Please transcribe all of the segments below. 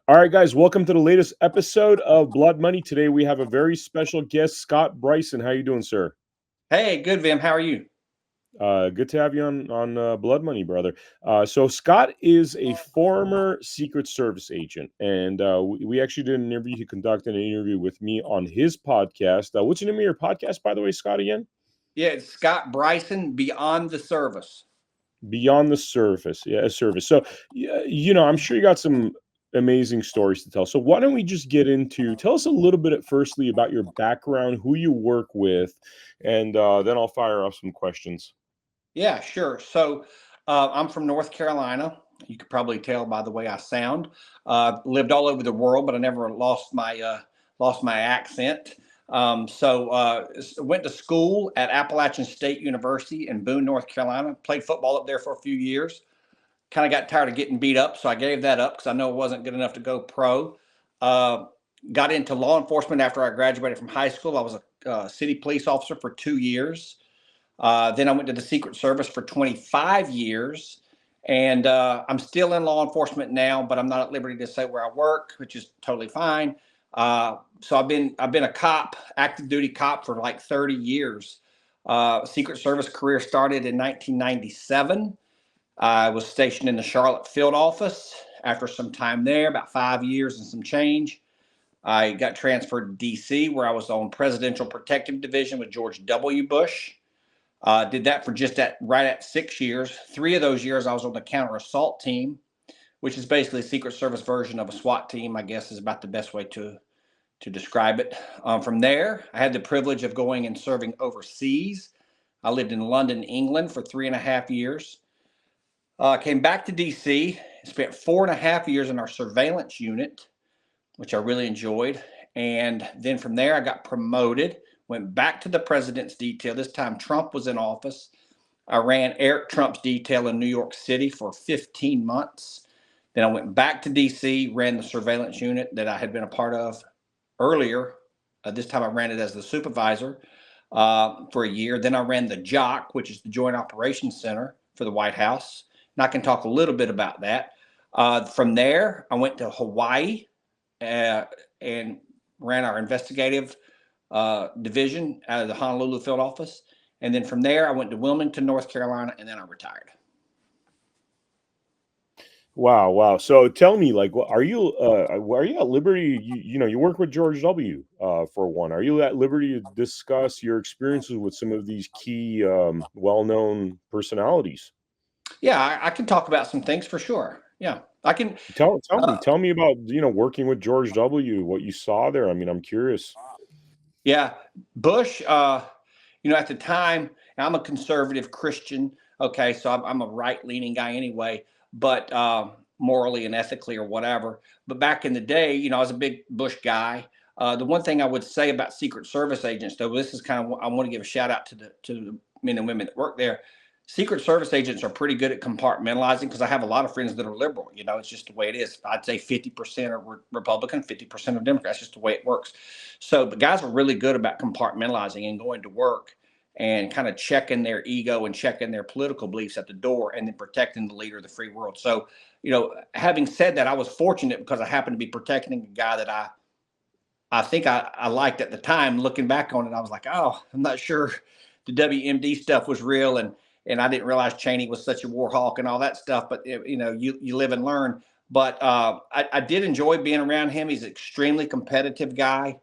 All right, guys, welcome to the latest episode of Blood Money. Today we have a very special guest, Scott Bryson. How you doing, sir? Hey, good, Vim. How are you? Good to have you on Blood Money, brother. So Scott is a former Secret Service agent, and we actually did an interview. He conducted an interview with me on his podcast. What's the name of your podcast, by the way, Scott? Again? Yeah, it's Scott Bryson, Beyond the Service. Beyond the surface, yeah, service. So, I'm sure you got some amazing stories to tell. So, why don't we just get into? Tell us a little bit, firstly, about your background, who you work with, and then I'll fire off some questions. Yeah, sure. I'm from North Carolina. You could probably tell by the way I sound. Lived all over the world, but I never lost my accent. Went to school at Appalachian State University in Boone, North Carolina. Played football up there for a few years. Kind of got tired of getting beat up, so I gave that up because I know it wasn't good enough to go pro. Uh, got into law enforcement after I graduated from high school. I was a city police officer for 2 years. Then I went to the Secret Service for 25 years. And I'm still in law enforcement now, but I'm not at liberty to say where I work, which is totally fine. I've been a cop, active duty cop for like 30 years. Secret Service career started in 1997. I was stationed in the Charlotte field office. After some time there, about 5 years and some change, I got transferred to D.C., where I was on Presidential Protective Division with George W. Bush. Did that for right at 6 years. 3 of those years, I was on the counter assault team, which is basically a Secret Service version of a SWAT team, I guess is about the best way to describe it. From there, I had the privilege of going and serving overseas. I lived in London, England for 3.5 years. Came back to DC, spent 4.5 years in our surveillance unit, which I really enjoyed. And then from there, I got promoted, went back to the president's detail. This time, Trump was in office. I ran Eric Trump's detail in New York City for 15 months. Then I went back to DC, ran the surveillance unit that I had been a part of earlier. This time I ran it as the supervisor for a year. Then I ran the JOC, which is the Joint Operations Center for the White House. And I can talk a little bit about that. From there, I went to Hawaii and ran our investigative division out of the Honolulu field office. And then from there, I went to Wilmington, North Carolina, and then I retired. Wow, wow. So, tell me, like, are you at liberty? You work with George W. For one. Are you at liberty to discuss your experiences with some of these key, well-known personalities? Yeah, I can talk about some things for sure. Yeah, I can. Tell me about working with George W. What you saw there. I mean, I'm curious. Yeah, Bush. At the time, I'm a conservative Christian. Okay, so I'm a right-leaning guy anyway, but morally and ethically or whatever. But back in the day, I was a big Bush guy. The one thing I would say about Secret Service agents, though, this is kind of I want to give a shout out to the men and women that work there. Secret Service agents are pretty good at compartmentalizing because I have a lot of friends that are liberal. It's just the way it is. I'd say 50% are Republican, 50% are Democrats. Just the way it works. So the guys are really good about compartmentalizing and going to work and kind of checking their ego and checking their political beliefs at the door and then protecting the leader of the free world. So, having said that, I was fortunate because I happened to be protecting a guy that I think I liked at the time. Looking back on it, I was like, oh, I'm not sure the WMD stuff was real. And I didn't realize Cheney was such a war hawk and all that stuff. But, you live and learn. But I did enjoy being around him. He's an extremely competitive guy.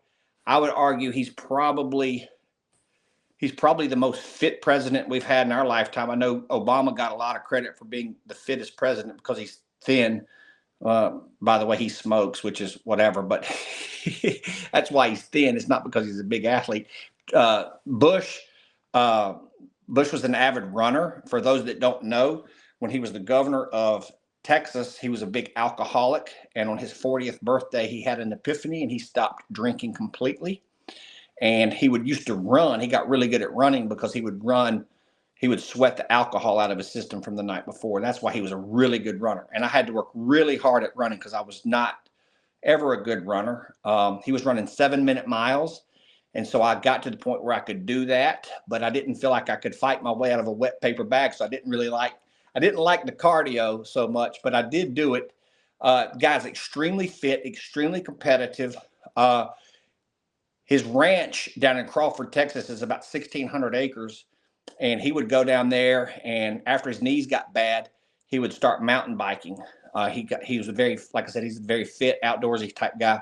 I would argue he's probably the most fit president we've had in our lifetime. I know Obama got a lot of credit for being the fittest president because he's thin. By the way, he smokes, which is whatever, but that's why he's thin. It's not because he's a big athlete. Bush was an avid runner. For those that don't know, when he was the governor of Texas, he was a big alcoholic. And on his 40th birthday, he had an epiphany and he stopped drinking completely. And he used to run. He got really good at running because he would run. He would sweat the alcohol out of his system from the night before. And that's why he was a really good runner. And I had to work really hard at running because I was not ever a good runner. He was running 7-minute miles. And so I got to the point where I could do that, but I didn't feel like I could fight my way out of a wet paper bag. So I didn't like the cardio so much, but I did do it. Guy's extremely fit, extremely competitive. Uh, his ranch down in Crawford, Texas, is about 1,600 acres, and he would go down there. And after his knees got bad, he would start mountain biking. He was a very, like I said, he's a very fit, outdoorsy type guy,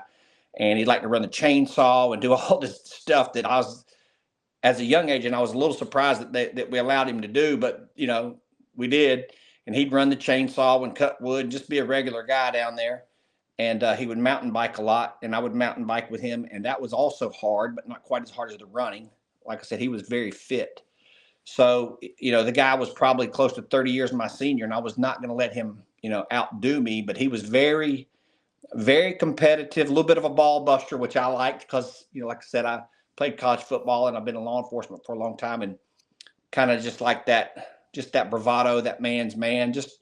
and he'd like to run the chainsaw and do all this stuff that I was, as a young age, and I was a little surprised that we allowed him to do, but we did. And he'd run the chainsaw and cut wood, and just be a regular guy down there. And he would mountain bike a lot, and I would mountain bike with him, and that was also hard, but not quite as hard as the running. Like I said, he was very fit. So, the guy was probably close to 30 years my senior, and I was not going to let him, outdo me. But he was very, very competitive, a little bit of a ball buster, which I liked because, like I said, I played college football and I've been in law enforcement for a long time, and kind of just like that, just that bravado, that man's man. Just,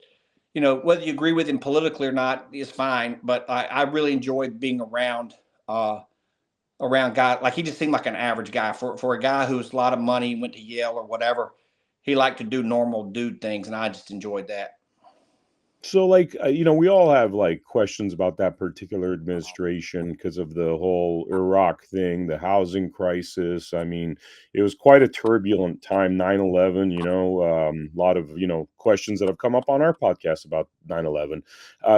whether you agree with him politically or not is fine. But I really enjoyed being around guy. Like, he just seemed like an average guy for a guy who's a lot of money, went to Yale or whatever. He liked to do normal dude things, and I just enjoyed that. So, like, we all have like questions about that particular administration because of the whole Iraq thing, the housing crisis. I mean, it was quite a turbulent time, 9/11, a lot of, questions that have come up on our podcast about 9/11.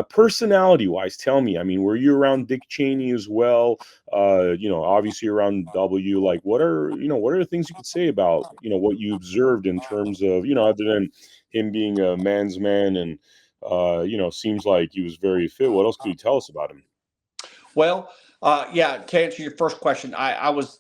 Personality wise, tell me, I mean, were you around Dick Cheney as well? Obviously around W, like, what are the things you could say about, what you observed in terms of, other than him being a man's man and, seems like he was very fit. What else could you tell us about him? Well, yeah. To answer your first question, I was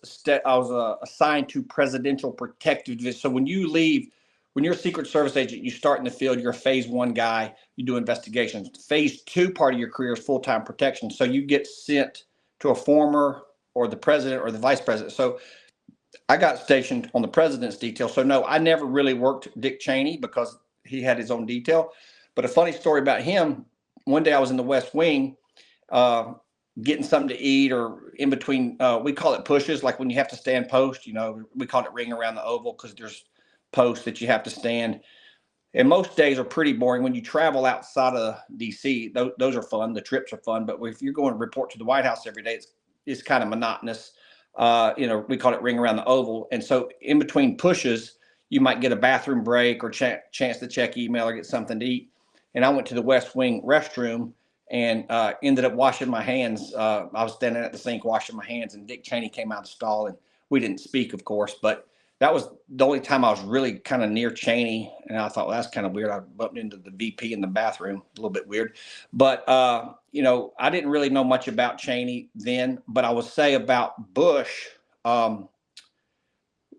assigned to Presidential Protective Division. So when you leave, when you're a Secret Service agent, you start in the field. You're a Phase 1 guy. You do investigations. Phase 2 part of your career is full-time protection. So you get sent to a former or the president or the vice president. So I got stationed on the president's detail. So no, I never really worked Dick Cheney because he had his own detail. But a funny story about him: one day I was in the West Wing, uh, getting something to eat, or in between. We call it pushes, like when you have to stand post. We call it ring around the oval because there's posts that you have to stand. And most days are pretty boring. When you travel outside of DC, those are fun. The trips are fun. But if you're going to report to the White House every day, it's kind of monotonous. We call it ring around the oval. And so in between pushes, you might get a bathroom break or chance to check email or get something to eat. And I went to the West Wing restroom and ended up washing my hands. I was standing at the sink washing my hands, and Dick Cheney came out of the stall, and we didn't speak, of course, but that was the only time I was really kind of near Cheney. And I thought, well, that's kind of weird. I bumped into the VP in the bathroom, a little bit weird. But, I didn't really know much about Cheney then, but I will say about Bush, um,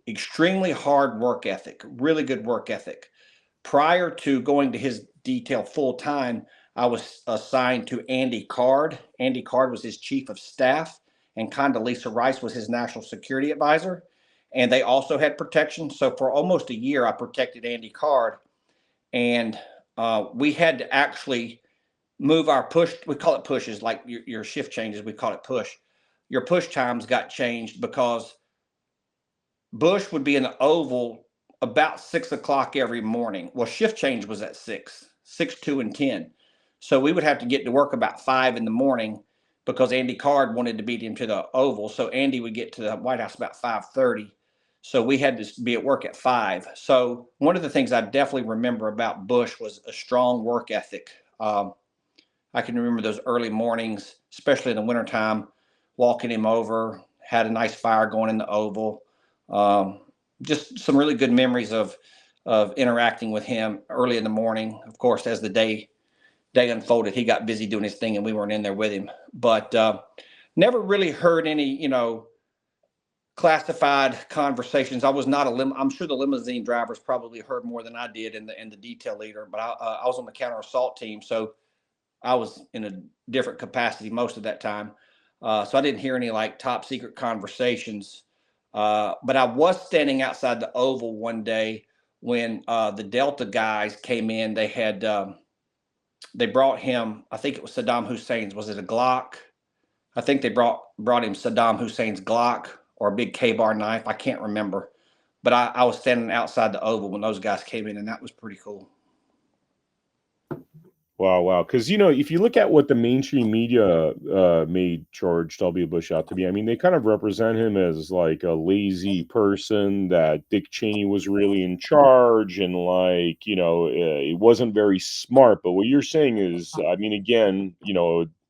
extremely hard work ethic, really good work ethic. Prior to going to his detail full time, I was assigned to Andy Card. Andy Card was his chief of staff, and Condoleezza Rice was his national security advisor. And they also had protection. So for almost a year, I protected Andy Card. And we had to actually move our push. We call it pushes, like your shift changes. We call it push. Your push times got changed because Bush would be in the Oval about 6 o'clock every morning. Well, shift change was at 6, 2, and 10. So we would have to get to work about 5 in the morning because Andy Card wanted to beat him to the Oval. So Andy would get to the White House about 5:30. So we had to be at work at 5. So one of the things I definitely remember about Bush was a strong work ethic. I can remember those early mornings, especially in the wintertime, walking him over, had a nice fire going in the Oval. Um, just some really good memories of interacting with him early in the morning. Of course, as the day unfolded, he got busy doing his thing, and we weren't in there with him. But never really heard any, classified conversations. I was not I'm sure the limousine drivers probably heard more than I did, in the detail leader. But I was on the counter assault team, so I was in a different capacity most of that time. So I didn't hear any like top secret conversations. But I was standing outside the Oval one day when the Delta guys came in. They brought him, I think it was Saddam Hussein's. Was it a Glock? I think they brought him Saddam Hussein's Glock or a big K-bar knife. I can't remember. But I was standing outside the Oval when those guys came in, and that was pretty cool. Wow, wow. Because if you look at what the mainstream media made George W. Bush out to be, I mean, they kind of represent him as like a lazy person, that Dick Cheney was really in charge, and like, he wasn't very smart. But what you're saying is, I mean, again,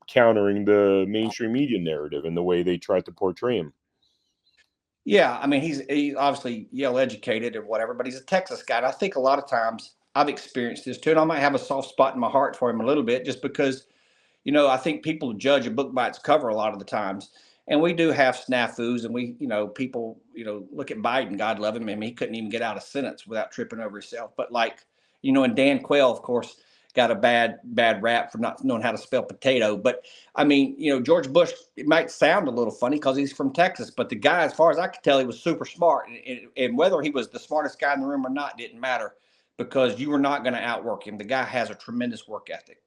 countering the mainstream media narrative and the way they tried to portray him. Yeah, I mean, he's obviously Yale educated or whatever, but he's a Texas guy. And I think a lot of times I've experienced this too, and I might have a soft spot in my heart for him a little bit, just because I think people judge a book by its cover a lot of the times. And we do have snafus, and people, look at Biden, God love him. I mean, he couldn't even get out a sentence without tripping over himself. But like, and Dan Quayle, of course, got a bad rap for not knowing how to spell potato. But I mean, George Bush, it might sound a little funny because he's from Texas, but the guy, as far as I could tell, he was super smart. And whether he was the smartest guy in the room or not didn't matter, because you were not going to outwork him. The guy has a tremendous work ethic.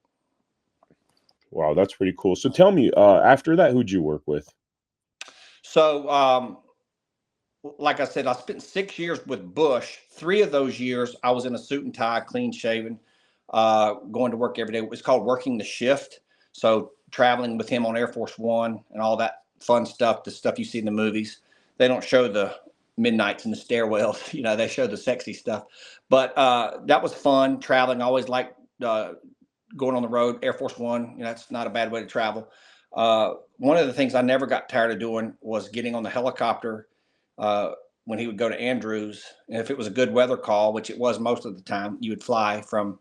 Wow, that's pretty cool. So tell me, after that, who'd you work with? So, like I said, I spent 6 years with Bush. 3 of those years, I was in a suit and tie, clean shaven, going to work every day. It's called working the shift. So, traveling with him on Air Force One and all that fun stuff, the stuff you see in the movies. They don't show the midnights and the stairwells, they show the sexy stuff. But that was fun traveling. I always liked going on the road. Air Force One, that's not a bad way to travel. One of the things I never got tired of doing was getting on the helicopter uh, when he would go to Andrews. And if it was a good weather call, which it was most of the time, you would fly from,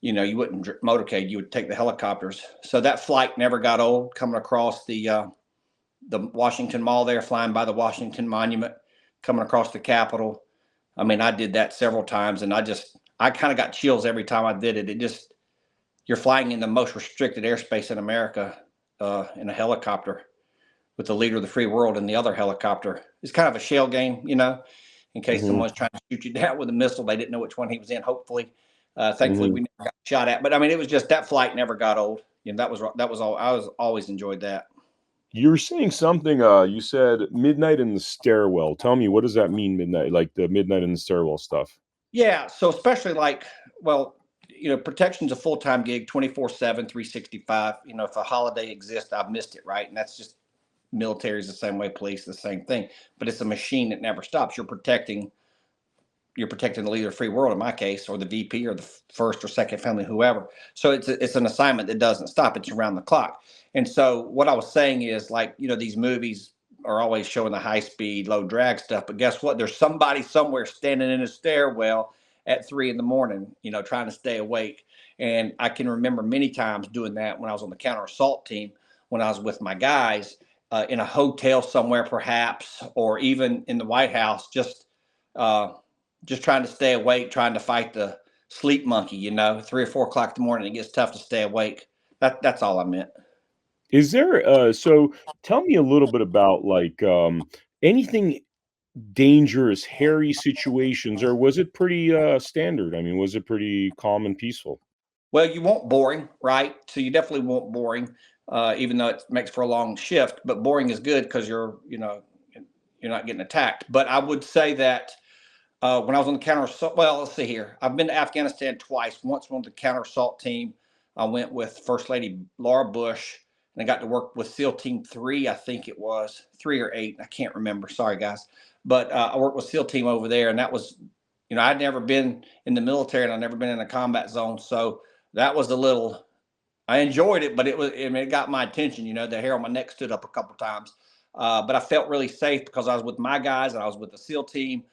you wouldn't motorcade, you would take the helicopters. So that flight never got old, coming across the Washington Mall there, flying by the Washington Monument, coming across the Capitol. I mean, I did that several times, and I kind of got chills every time I did it. You're flying in the most restricted airspace in America in a helicopter with the leader of the free world in the other helicopter. It's kind of a shell game, in case Hmm. someone's trying to shoot you down with a missile. They didn't know which one he was in. Hopefully, thankfully, Hmm. we never got shot at. But I mean, it was just that flight never got old. That was all. I was always enjoyed that. You were saying something. You said midnight in the stairwell. Tell me, what does that mean? Midnight, like the midnight in the stairwell stuff. Yeah. So especially like, well, protection's a full time gig, 24/7, 365. If a holiday exists, I've missed it, right? And that's just military is the same way, police the same thing. But it's a machine that never stops. You're protecting the leader of the free world in my case, or the VP, or the first or second family, whoever. So it's an assignment that doesn't stop. It's around the clock. And so what I was saying is, like, these movies are always showing the high speed, low drag stuff. But guess what? There's somebody somewhere standing in a stairwell at 3 in the morning, trying to stay awake. And I can remember many times doing that when I was on the counter assault team, when I was with my guys in a hotel somewhere, perhaps, or even in the White House, uh, just trying to stay awake, trying to fight the sleep monkey, 3 or 4 o'clock in the morning. It gets tough to stay awake. That's all I meant. Is there so tell me a little bit about like anything dangerous, hairy situations, or was it pretty standard? I mean, was it pretty calm and peaceful? Well, you want boring, right? So you definitely want boring, even though it makes for a long shift. But boring is good because you're not getting attacked. But I would say that when I was on the counter assault, well, let's see here. I've been to Afghanistan twice. Once on the counter assault team, I went with First Lady Laura Bush, and I got to work with SEAL Team 3. I think it was 3 or 8. I can't remember. Sorry, guys. But I worked with SEAL Team over there, and that was, I'd never been in the military, and I'd never been in a combat zone, so that was a little. I enjoyed it, but it got my attention. The hair on my neck stood up a couple times, but I felt really safe because I was with my guys and I was with the SEAL team.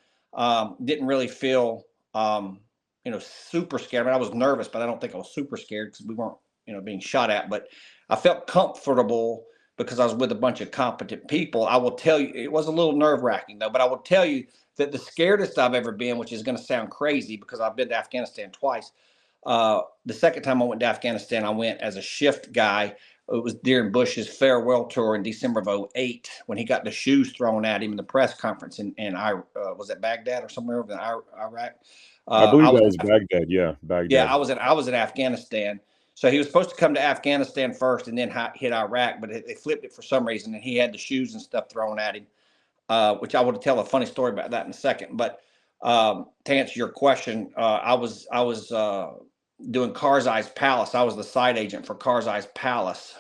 Didn't really feel, super scared. I mean, I was nervous, but I don't think I was super scared because we weren't, being shot at. But I felt comfortable because I was with a bunch of competent people. I will tell you, it was a little nerve wracking though. But I will tell you that the scaredest I've ever been, which is going to sound crazy because I've been to Afghanistan twice. The second time I went to Afghanistan, I went as a shift guy. It was during Bush's farewell tour in December of '08 when he got the shoes thrown at him in the press conference in was it Baghdad or somewhere over in Iraq? I I believe was that in, was Baghdad. Yeah, yeah, Baghdad. I was in Afghanistan. So he was supposed to come to Afghanistan first and then hit Iraq, but they flipped it for some reason, and he had the shoes and stuff thrown at him, which I will tell a funny story about that in a second. But to answer your question, I was doing Karzai's Palace. I was the site agent for Karzai's Palace.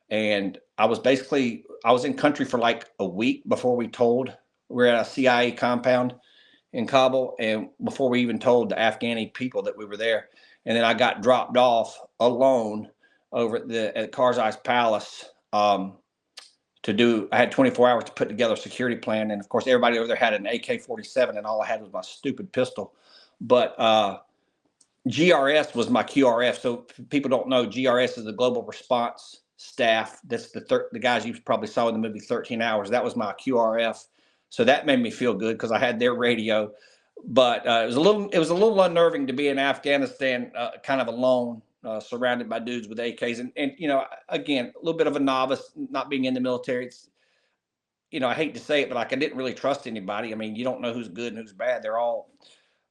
And I was in country for like a week before we told. We were at a CIA compound in Kabul, and before we even told the Afghani people that we were there. And then I got dropped off alone over at Karzai's Palace. I had 24 hours to put together a security plan. And of course, everybody over there had an AK-47, and all I had was my stupid pistol. But GRS was my QRF. So people don't know, GRS is the Global Response Staff. That's the guys you probably saw in the movie 13 Hours. That was my QRF. So that made me feel good because I had their radio. But it was a little unnerving to be in Afghanistan, kind of alone, surrounded by dudes with AKs. And again, a little bit of a novice, not being in the military. It's, I hate to say it, but like, I didn't really trust anybody. I mean, you don't know who's good and who's bad. They're all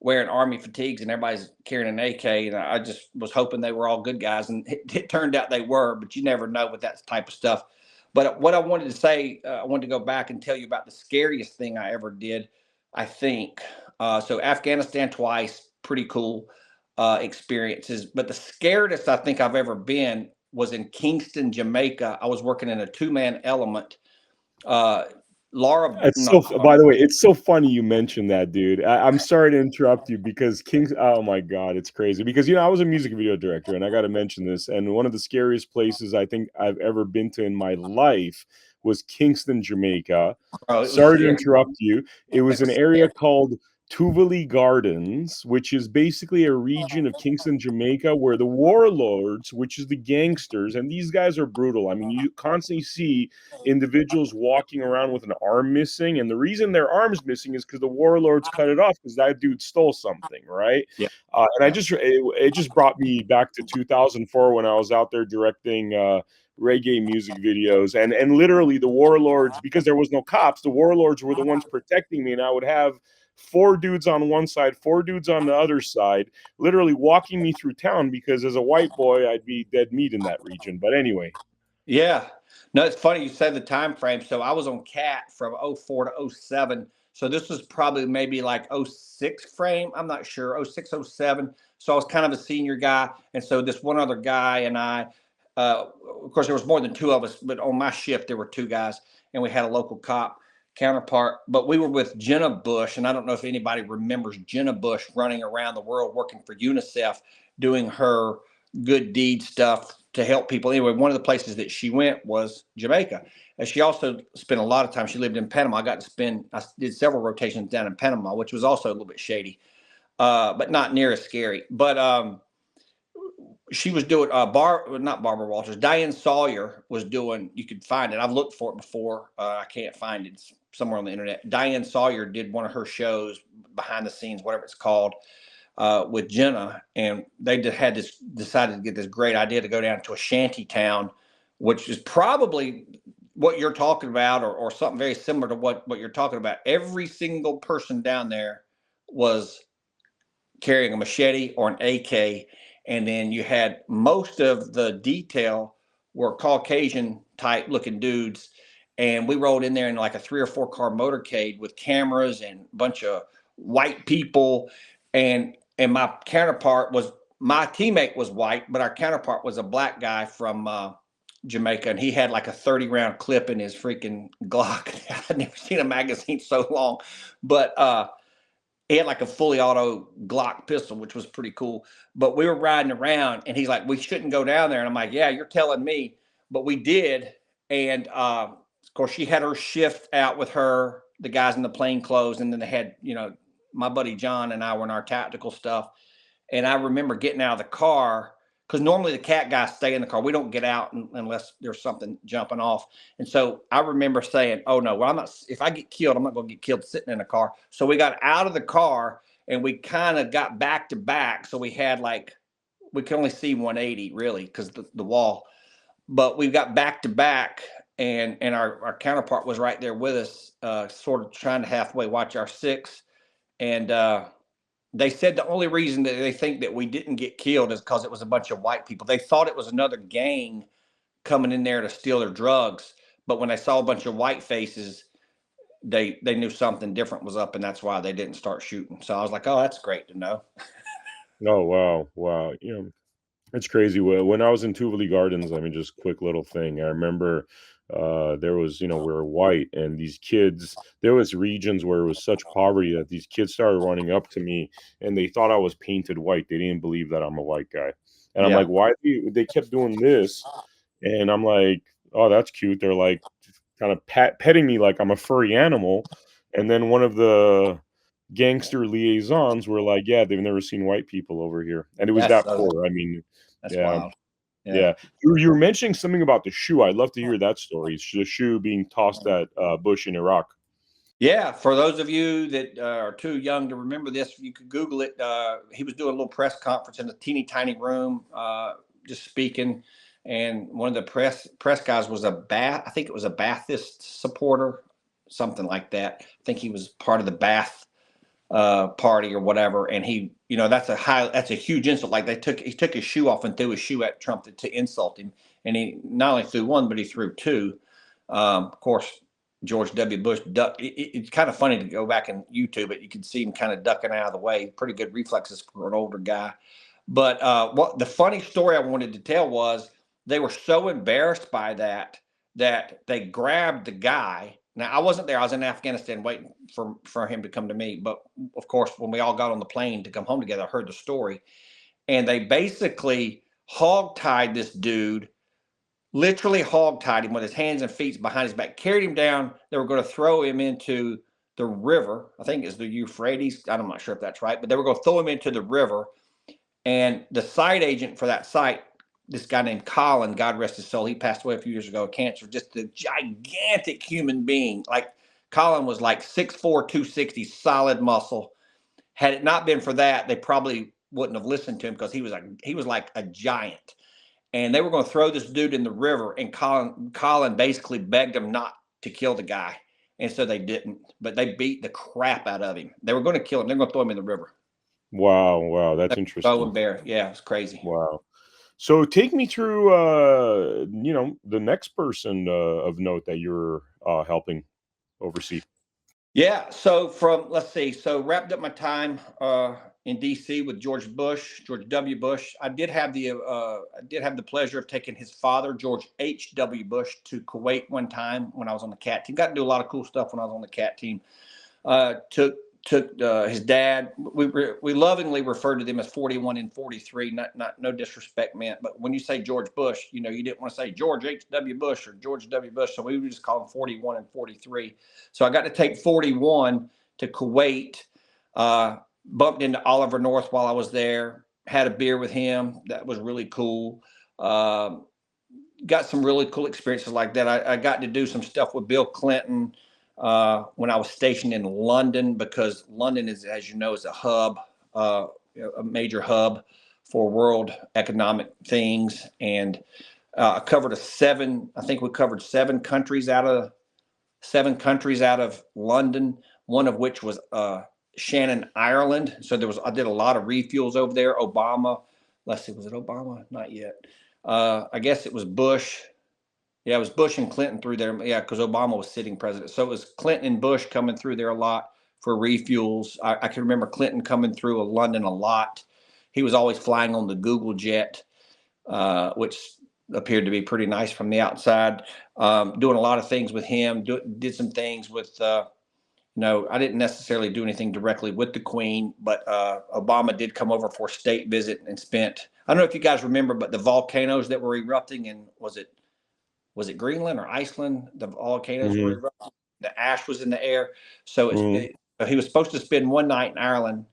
wearing army fatigues and everybody's carrying an AK. And I just was hoping they were all good guys. And it turned out they were, but you never know with that type of stuff. But what I wanted to say, I wanted to go back and tell you about the scariest thing I ever did, I think. So Afghanistan twice, pretty cool experiences. But the scariest I think I've ever been was in Kingston, Jamaica. I was working in a 2-man element. By the way, it's so funny you mentioned that, dude. I'm sorry to interrupt you because oh my God, it's crazy. Because, I was a music video director, and I got to mention this. And one of the scariest places I think I've ever been to in my life was Kingston, Jamaica. Sorry to interrupt you. It was an area called Tuvali Gardens, which is basically a region of Kingston, Jamaica, where the warlords, which is the gangsters, and these guys are brutal. I mean, you constantly see individuals walking around with an arm missing, and the reason their arm's missing is because the warlords cut it off because that dude stole something, right? Yeah. It just brought me back to 2004 when I was out there directing reggae music videos, and literally the warlords, because there was no cops, the warlords were the ones protecting me, and I would have 4 dudes on one side, 4 dudes on the other side, literally walking me through town, because as a white boy, I'd be dead meat in that region. But anyway. Yeah. No, it's funny you said the time frame. So I was on CAT from 04 to 07. So this was probably maybe like 06 frame. I'm not sure. 06, 07. So I was kind of a senior guy. And so this one other guy and I, of course, there was more than 2 of us, but on my shift, there were 2 guys, and we had a local cop counterpart. But we were with Jenna Bush, and I don't know if anybody remembers Jenna Bush running around the world working for UNICEF, doing her good deed stuff to help people. Anyway, one of the places that she went was Jamaica. And she also spent a lot of time, she lived in Panama. I did several rotations down in Panama, which was also a little bit shady, but not near as scary. But she was doing not Barbara Walters, Diane Sawyer was doing, you could find it. I've looked for it before. I can't find it. It's somewhere on the internet. Diane Sawyer did one of her shows, behind the scenes, whatever it's called, with Jenna, and they decided to get this great idea to go down to a shanty town, which is probably what you're talking about, or something very similar to what you're talking about. Every single person down there was carrying a machete or an AK, and then you had most of the detail were Caucasian type looking dudes, and we rolled in there in like a 3 or 4 car motorcade with cameras and a bunch of white people, and my teammate was white, but our counterpart was a black guy from Jamaica, and he had like a 30-round clip in his freaking Glock. I'd never seen a magazine so long, but he had like a fully auto Glock pistol, which was pretty cool. But we were riding around, and he's like, "We shouldn't go down there." And I'm like, "Yeah, you're telling me." But we did. And of course, she had her shift out with the guys in the plain clothes. And then they had, my buddy John and I were in our tactical stuff. And I remember getting out of the car, because normally the CAT guys stay in the car. We don't get out unless there's something jumping off. And so I remember saying, "Oh no, well, if I get killed, I'm not going to get killed sitting in a car." So we got out of the car, and we kind of got back to back. So we could only see 180 really, because the wall, but we got back to back, and our counterpart was right there with us, sort of trying to halfway watch our 6. And they said the only reason that they think that we didn't get killed is because it was a bunch of white people. They thought it was another gang coming in there to steal their drugs. But when they saw a bunch of white faces, they knew something different was up, and that's why they didn't start shooting. So I was like, "Oh, that's great to know." Oh, wow, wow. It's crazy. When I was in Tivoli Gardens, I mean, just quick little thing. I remember there was, we were white, and these kids, there was regions where it was such poverty that these kids started running up to me, and they thought I was painted white. They didn't believe that I'm a white guy. And I'm Yeah, like, why they kept doing this? And I'm like, oh, that's cute. They're like kind of petting me like I'm a furry animal. And then one of the gangster liaisons were like, "Yeah, they've never seen white people over here." And it was that's that poor. I mean, that's yeah, wild. Yeah. yeah. You were mentioning something about the shoe. I'd love to hear that story. It's the shoe being tossed at Bush in Iraq. Yeah, for those of you that are too young to remember this, you could Google it. He was doing a little press conference in a teeny tiny room, just speaking, and one of the press guys was I think it was a Baathist supporter, something like that. I think he was part of the Baath party or whatever, and that's a huge insult. Like he took his shoe off and threw his shoe at Trump to insult him, and he not only threw one, but he threw two. Of course, George W. Bush ducked. It's kind of funny to go back and YouTube it. You can see him kind of ducking out of the way. Pretty good reflexes for an older guy. But what the funny story I wanted to tell was they were so embarrassed by that they grabbed the guy. Now I wasn't there. I was in Afghanistan waiting for him to come to me. But of course, when we all got on the plane to come home together, I heard the story, and they basically hog-tied this dude, literally hog-tied him with his hands and feet behind his back, carried him down. They were going to throw him into the river. I think it's the Euphrates. I'm not sure if that's right, but they were going to throw him into the river. And the site agent for that site, this guy named Colin, God rest his soul, he passed away a few years ago of cancer, just a gigantic human being. Like Colin was like 6'4", 260, solid muscle. Had it not been for that, they probably wouldn't have listened to him because he was like a giant. And they were going to throw this dude in the river, and Colin basically begged them not to kill the guy. And so they didn't, but they beat the crap out of him. They were going to kill him. They're going to throw him in the river. Wow, wow, that's Bo interesting. and Bear. Yeah, it's crazy. Wow. So take me through, the next person of note that you're helping oversee. Yeah. So let's see. So wrapped up my time in D.C. with George W. Bush. I did have the pleasure of taking his father, George H.W. Bush, to Kuwait one time when I was on the CAT team. Got to do a lot of cool stuff when I was on the CAT team. Took his dad. We lovingly referred to them as 41 and 43. Not no disrespect meant, but when you say George Bush, you didn't want to say George H.W. Bush or George W. Bush, so we would just call him 41 and 43. So I got to take 41 to Kuwait. Bumped into Oliver North while I was there. Had a beer with him. That was really cool. Got some really cool experiences like that. I got to do some stuff with Bill Clinton when I was stationed in London, because London is, as you know, is a hub, a major hub for world economic things. And I think we covered seven countries out of London, one of which was Shannon, Ireland. So I did a lot of refuels over there. Obama, let's see, was it Obama? Not yet. I guess it was Bush. Yeah, it was Bush and Clinton through there. Yeah, because Obama was sitting president. So it was Clinton and Bush coming through there a lot for refuels. I can remember Clinton coming through London a lot. He was always flying on the Google jet, which appeared to be pretty nice from the outside. Doing a lot of things with him. Did some things with, I didn't necessarily do anything directly with the Queen, but Obama did come over for a state visit and spent, I don't know if you guys remember, but the volcanoes that were erupting in, was it Greenland or Iceland? The volcanoes were Hmm. erupting. The ash was in the air. So Hmm. he was supposed to spend one night in Ireland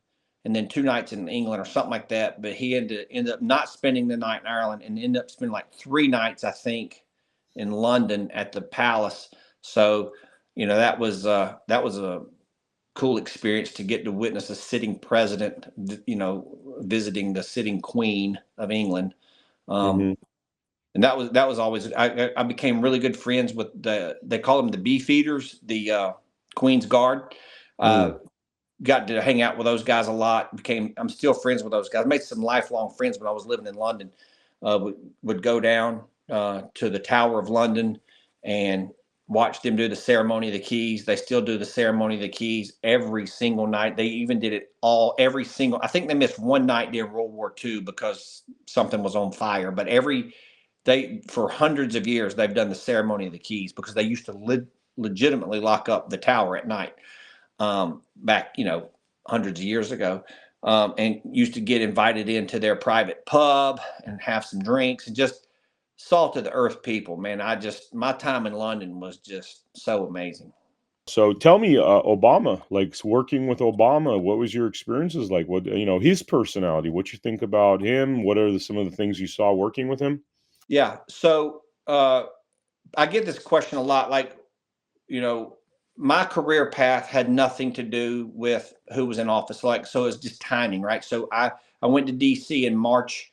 and then 2 nights in England or something like that. But he ended up not spending the night in Ireland and ended up spending like 3 nights, I think, in London at the palace. So, that was a cool experience to get to witness a sitting president, visiting the sitting Queen of England. Um, Hmm. and that was always, I became really good friends with they call them the Beefeaters, the Queen's Guard. Uh, Mm. got to hang out with those guys a lot. I'm still friends with those guys. Made some lifelong friends when I was living in London. Would go down to the Tower of London and watched them do the ceremony of the keys. They still do the ceremony of the keys every single night. They even did it every single. I think they missed one night during World War II because something was on fire. But for hundreds of years they've done the ceremony of the keys because they used to legitimately lock up the tower at night, back hundreds of years ago, and used to get invited into their private pub and have some drinks and just salt of the earth people, man. My time in London was just so amazing. So tell me, Obama, like working with Obama, what was your experiences like? What, his personality, what you think about him? What are some of the things you saw working with him? Yeah. So I get this question a lot. Like, you know, my career path had nothing to do with who was in office. Like, so it's just timing, right? So I went to DC in March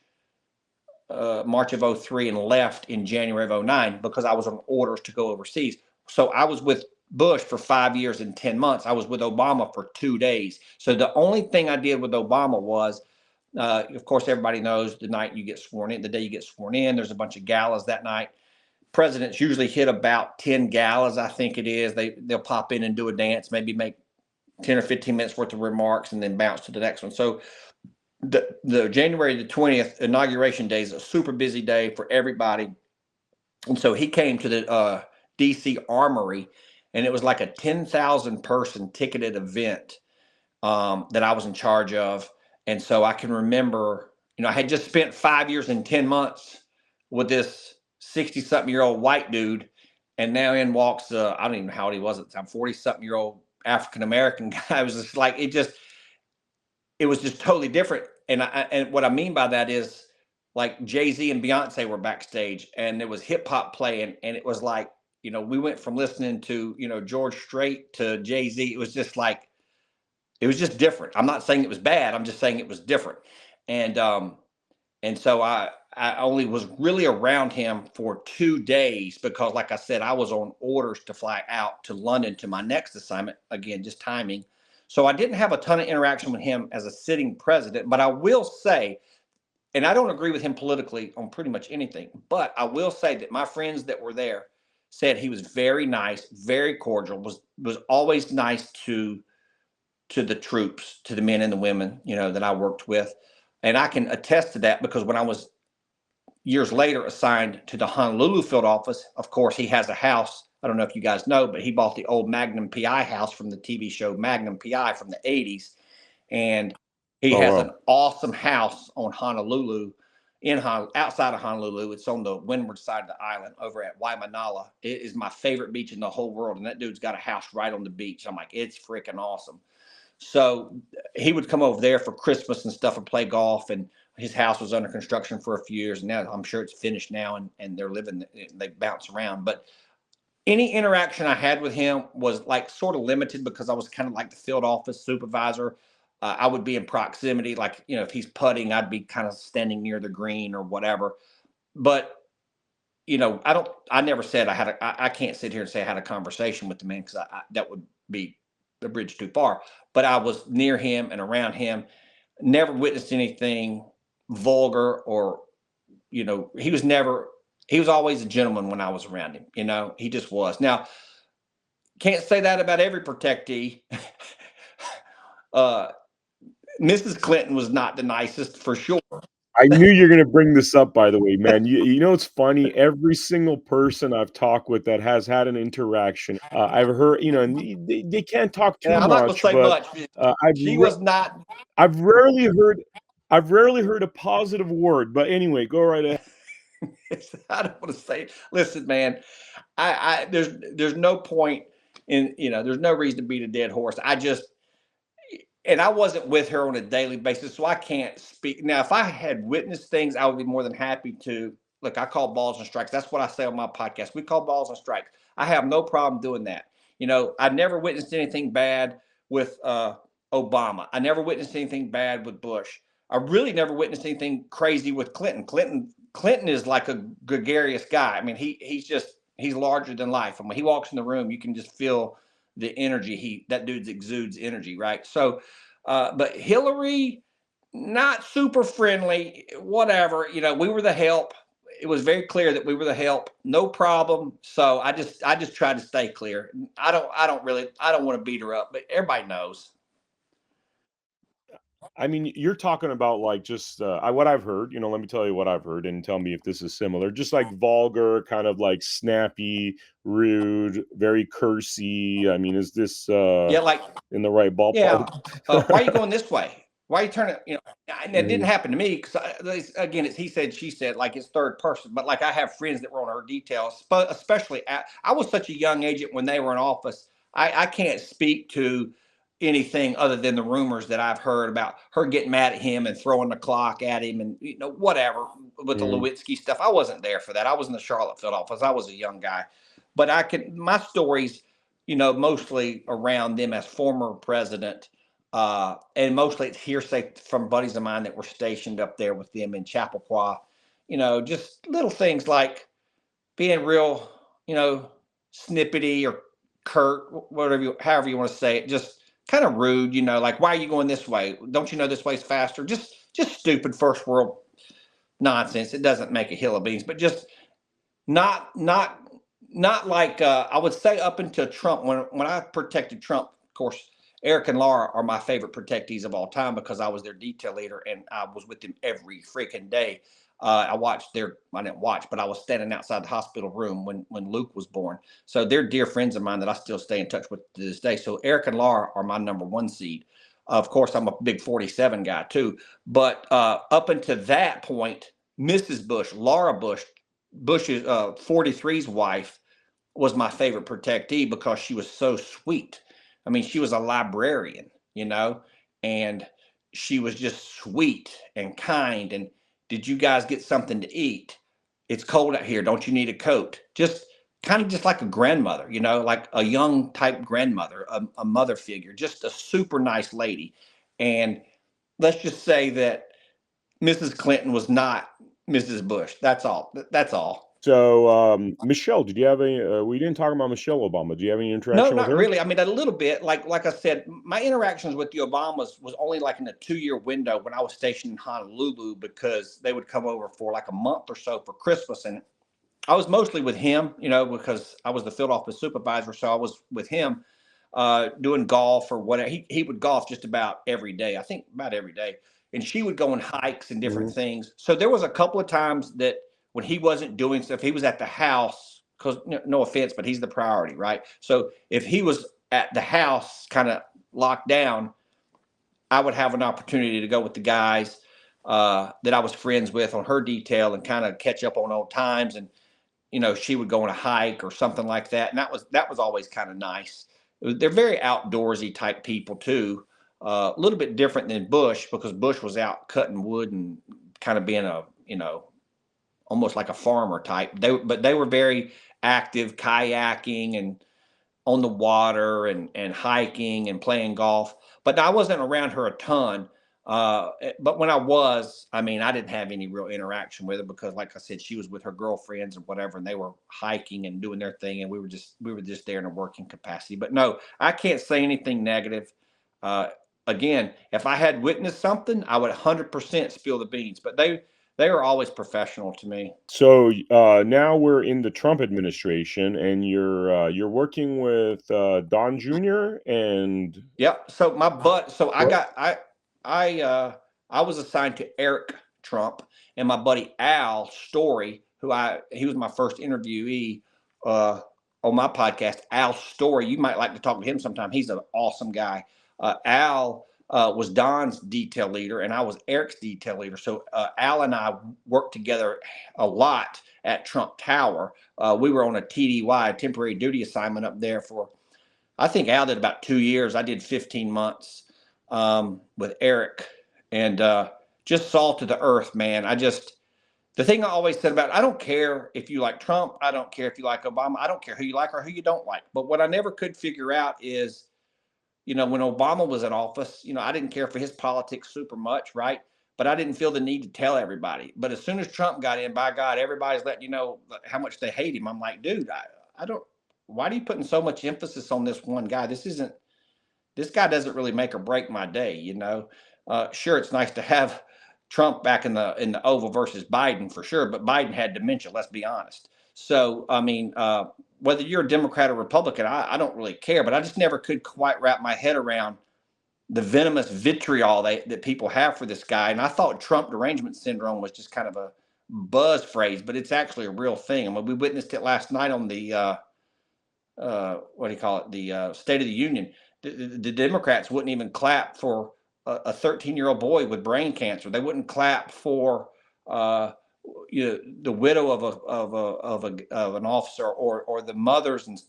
of 03 and left in January of 09 because I was on orders to go overseas. So I was with Bush for 5 years and 10 months. I was with Obama for 2 days. So the only thing I did with Obama was, of course, everybody knows the night you get sworn in, the day you get sworn in, there's a bunch of galas that night. Presidents usually hit about 10 galas, I think it is. They'll pop in and do a dance, maybe make 10 or 15 minutes worth of remarks and then bounce to the next one. So the January the 20th inauguration day is a super busy day for everybody. And so he came to the DC Armory, and it was like a 10,000 person ticketed event that I was in charge of. And so I can remember, I had just spent 5 years and 10 months with this 60-something-year-old white dude. And now in walks, I don't even know how old he was at the time, 40-something-year-old African-American guy. It was just like, it was just totally different. And what I mean by that is, like, Jay-Z and Beyonce were backstage and there was hip hop playing, and it was like, we went from listening to, George Strait to Jay-Z. It was just like, it was just different. I'm not saying it was bad. I'm just saying it was different. And so I only was really around him for 2 days because, like I said, I was on orders to fly out to London to my next assignment. Again, just timing. So I didn't have a ton of interaction with him as a sitting president, but I will say, and I don't agree with him politically on pretty much anything, but I will say that my friends that were there said he was very nice, very cordial, was always nice to the troops, to the men and the women, that I worked with. And I can attest to that because when I was years later assigned to the Honolulu field office, of course, he has a house. I don't know if you guys know, but he bought the old Magnum PI house from the TV show Magnum PI from the 80s. And he Oh, has an wow. awesome house on Honolulu, outside of Honolulu. It's on the windward side of the island over at Waimanala. It is my favorite beach in the whole world. And that dude's got a house right on the beach. I'm like, it's freaking awesome. So he would come over there for Christmas and stuff and play golf. And his house was under construction for a few years. And now I'm sure it's finished now, and they're living, they bounce around. But any interaction I had with him was like sort of limited because I was kind of like the field office supervisor. I would be in proximity, like, if he's putting, I'd be kind of standing near the green or whatever. But, I never said I can't sit here and say I had a conversation with the man because that would be the bridge too far. But I was near him and around him, never witnessed anything vulgar or, he was always a gentleman when I was around him. He just was. Now, can't say that about every protectee. uh, Mrs. Clinton was not the nicest for sure. I knew you're gonna bring this up, by the way, man. You know it's funny, every single person I've talked with that has had an interaction, I've heard, and they can't talk And too I'm not going to much, say but, much. uh, I've She re was not. I've rarely heard I've rarely heard a positive word, but anyway, go right ahead. I don't want to say. Listen, man. There's no point in, there's no reason to beat a dead horse. And I wasn't with her on a daily basis, so I can't speak. Now, if I had witnessed things, I would be more than happy to. Look, I call balls and strikes. That's what I say on my podcast. We call balls and strikes. I have no problem doing that. I never witnessed anything bad with Obama. I never witnessed anything bad with Bush. I really never witnessed anything crazy with Clinton. Clinton is like a gregarious guy. I mean, he's larger than life. And when he walks in the room, you can just feel the energy. That dude exudes energy, right? So, but Hillary, not super friendly, whatever. We were the help. it was very clear that we were the help, no problem. So I just tried to stay clear. I don't want to beat her up, but everybody knows. I mean, you're talking about like just what I've heard. Let me tell you what I've heard, and tell me if this is similar. Just like vulgar, kind of like snappy, rude, very cursy. I mean, is this Yeah, like in the right yeah. ballpark? Why are you going this way? Why are you turning? And it didn't Mhm. happen to me because again, it's he said, she said, like it's third person. But like I have friends that were on her details, but especially I was such a young agent when they were in office. I can't speak to anything other than the rumors that I've heard about her getting mad at him and throwing the clock at him and whatever with the Mm. Lewinsky stuff. I wasn't there for that. I was in the Charlotte field office. I was a young guy, but I can my stories, mostly around them as former president, and mostly it's hearsay from buddies of mine that were stationed up there with them in Chappaqua. Just little things like being real, you know, snippety or curt, whatever, however you want to say it. Just kind of rude, like why are you going this way? Don't you know this way's faster? Just stupid first world nonsense. It doesn't make a hill of beans, but just not not not like I would say up until Trump. When I protected Trump, of course, Eric and Laura are my favorite protectees of all time because I was their detail leader and I was with them every freaking day. I didn't watch, but I was standing outside the hospital room when Luke was born. So they're dear friends of mine that I still stay in touch with to this day. So Eric and Laura are my number one seed. Of course, I'm a big 47 guy too. But up until that point, Mrs. Bush, Laura Bush's 43's wife, was my favorite protectee because she was so sweet. I mean, she was a librarian, and she was just sweet and kind. And did you guys get something to eat? It's cold out here. Don't you need a coat? Just kind of just like a grandmother, like a young type grandmother, a mother figure, just a super nice lady. And let's just say that Mrs. Clinton was not Mrs. Bush. That's all. That's all. So, Michelle, did you have any? We didn't talk about Michelle Obama. Do you have any No, interaction with not her? really. I mean, a little bit. Like I said, my interactions with the Obamas was only like in a 2 year window when I was stationed in Honolulu because they would come over for like a month or so for Christmas, and I was mostly with him, because I was the field office supervisor, so I was with him doing golf or whatever. He would golf just about every day. I think about every day, and she would go on hikes and different Mhm. things. So there was a couple of times that when he wasn't doing stuff, he was at the house because no offense, but he's the priority, right? So if he was at the house, kind of locked down, I would have an opportunity to go with the guys that I was friends with on her detail and kind of catch up on old times and she would go on a hike or something like that, and that was always kind of nice. They're very outdoorsy type people too. A little bit different than Bush because Bush was out cutting wood and kind of being a almost like a farmer type. But they were very active, kayaking and on the water and hiking and playing golf. But I wasn't around her a ton. But when I was, I mean, I didn't have any real interaction with her because, like I said, she was with her girlfriends or whatever, and they were hiking and doing their thing, and we were just there in a working capacity. But no, I can't say anything negative. Uh, Again, if I had witnessed something, I would 100% spill the beans. But they were always professional to me. So, now we're in the Trump administration, and you're working with Don Jr. and Yep. So my butt. So I what? got I I was assigned to Eric Trump and my buddy Al Story, he was my first interviewee uh, on my podcast. Al Story, you might like to talk to him sometime. He's an awesome guy. Al was Don's detail leader, and I was Eric's detail leader. So Al and I worked together a lot at Trump Tower. We were on a TDY, temporary duty assignment up there for I think Al did about 2 years. I did 15 months with Eric and just salt to the earth, man. The thing I always said about it, I don't care if you like Trump. I don't care if you like Obama. I don't care who you like or who you don't like. But what I never could figure out is, when Obama was in office, I didn't care for his politics super much, right? But I didn't feel the need to tell everybody. But as soon as Trump got in, by God, everybody's letting you know how much they hate him. I'm like, dude, I don't. Why are you putting so much emphasis on this one guy? This guy doesn't really make or break my day. Sure, it's nice to have Trump back in the Oval versus Biden for sure, but Biden had dementia. Let's be honest. So I mean, whether you're a Democrat or Republican, I don't really care. But I just never could quite wrap my head around the venomous vitriol that people have for this guy. And I thought Trump derangement syndrome was just kind of a buzz phrase, but it's actually a real thing. I mean, we witnessed it last night on the what do you call it? The State of the Union. The Democrats wouldn't even clap for a 13-year-old boy with brain cancer. They wouldn't clap for uh, the widow of an officer, or the mothers and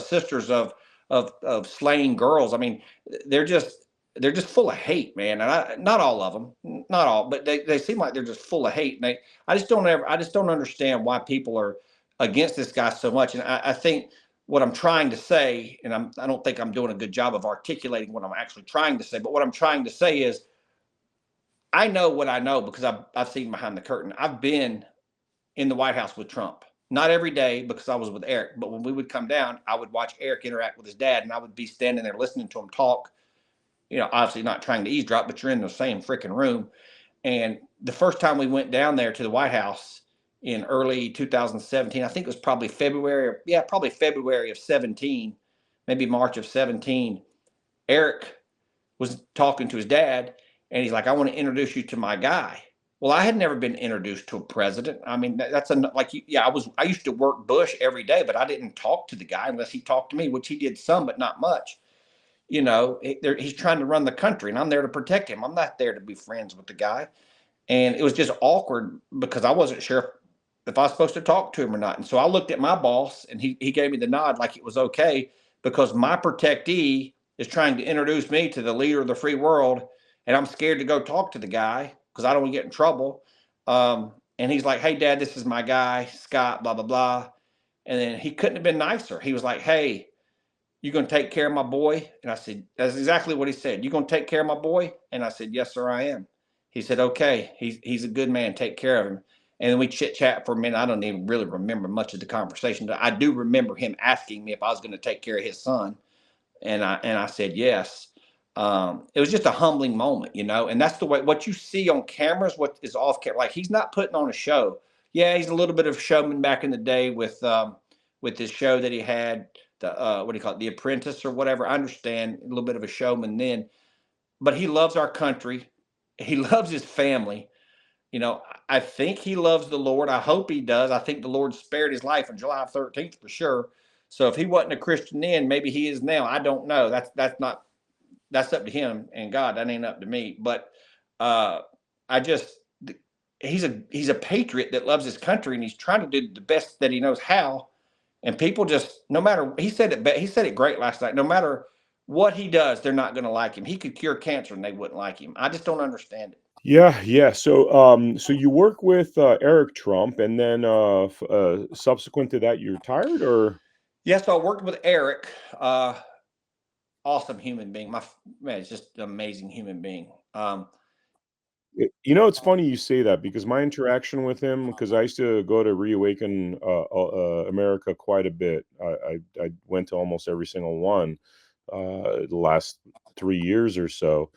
sisters of slain girls. I mean, they're just they're just full of hate, man. And not all of them, not all, but they seem like they're just full of hate. And I just don't understand why people are against this guy so much. And I think what I'm trying to say, and I don't think I'm doing a good job of articulating what I'm actually trying to say, but what I'm trying to say is I know what I know because I've seen behind the curtain. I've been in the White House with Trump. Not every day because I was with Eric, but when we would come down, I would watch Eric interact with his dad, and I would be standing there listening to him talk. Obviously not trying to eavesdrop, but you're in the same freaking room. And the first time we went down there to the White House in early 2017, I think it was probably February. Yeah, probably February of 17, maybe March of 17. Eric was talking to his dad, and he's like, "I want to introduce you to my guy." Well, I had never been introduced to a president. I mean, that's like, yeah, I used to work Bush every day, but I didn't talk to the guy unless he talked to me, which he did some, but not much. He's trying to run the country, and I'm there to protect him. I'm not there to be friends with the guy. And it was just awkward because I wasn't sure if I was supposed to talk to him or not. And so I looked at my boss, and he gave me the nod like it was okay, because my protectee is trying to introduce me to the leader of the free world. And I'm scared to go talk to the guy because I don't want to get in trouble. And he's like, "Hey, Dad, this is my guy, Scott, blah, blah, blah." And then he couldn't have been nicer. He was like, "Hey, you going to take care of my boy?" And I said, "That's exactly what he said. You going to take care of my boy?" And I said, "Yes, sir, I am." He said, "Okay, he's a good man. Take care of him." And then we chit chat for a minute. I don't even really remember much of the conversation. I do remember him asking me if I was going to take care of his son, and I said yes. It was just a humbling moment, and that's the way what you see on cameras, what is off camera. Like, he's not putting on a show. Yeah, he's a little bit of a showman back in the day with his show that he had, the what do you call it, The Apprentice or whatever. I understand, a little bit of a showman then, but he loves our country. He loves his family. I think he loves the Lord. I hope he does. I think the Lord spared his life on July 13th for sure. So if he wasn't a Christian then, maybe he is now. I don't know. That's up to him and God. That ain't up to me. But uh, I just he's a patriot that loves his country, and he's trying to do the best that he knows how. And people just, no matter, he said it great last night. No matter what he does, they're not going to like him. He could cure cancer and they wouldn't like him. I just don't understand it. Yeah, yeah. So you work with Eric Trump, and then subsequent to that, you retired, or Yeah, so I worked with Eric. Awesome human being. Man, it's just an amazing human being. It's funny you say that because my interaction with him, because I used to go to Reawaken America quite a bit. I went to almost every single one the last 3 years or so.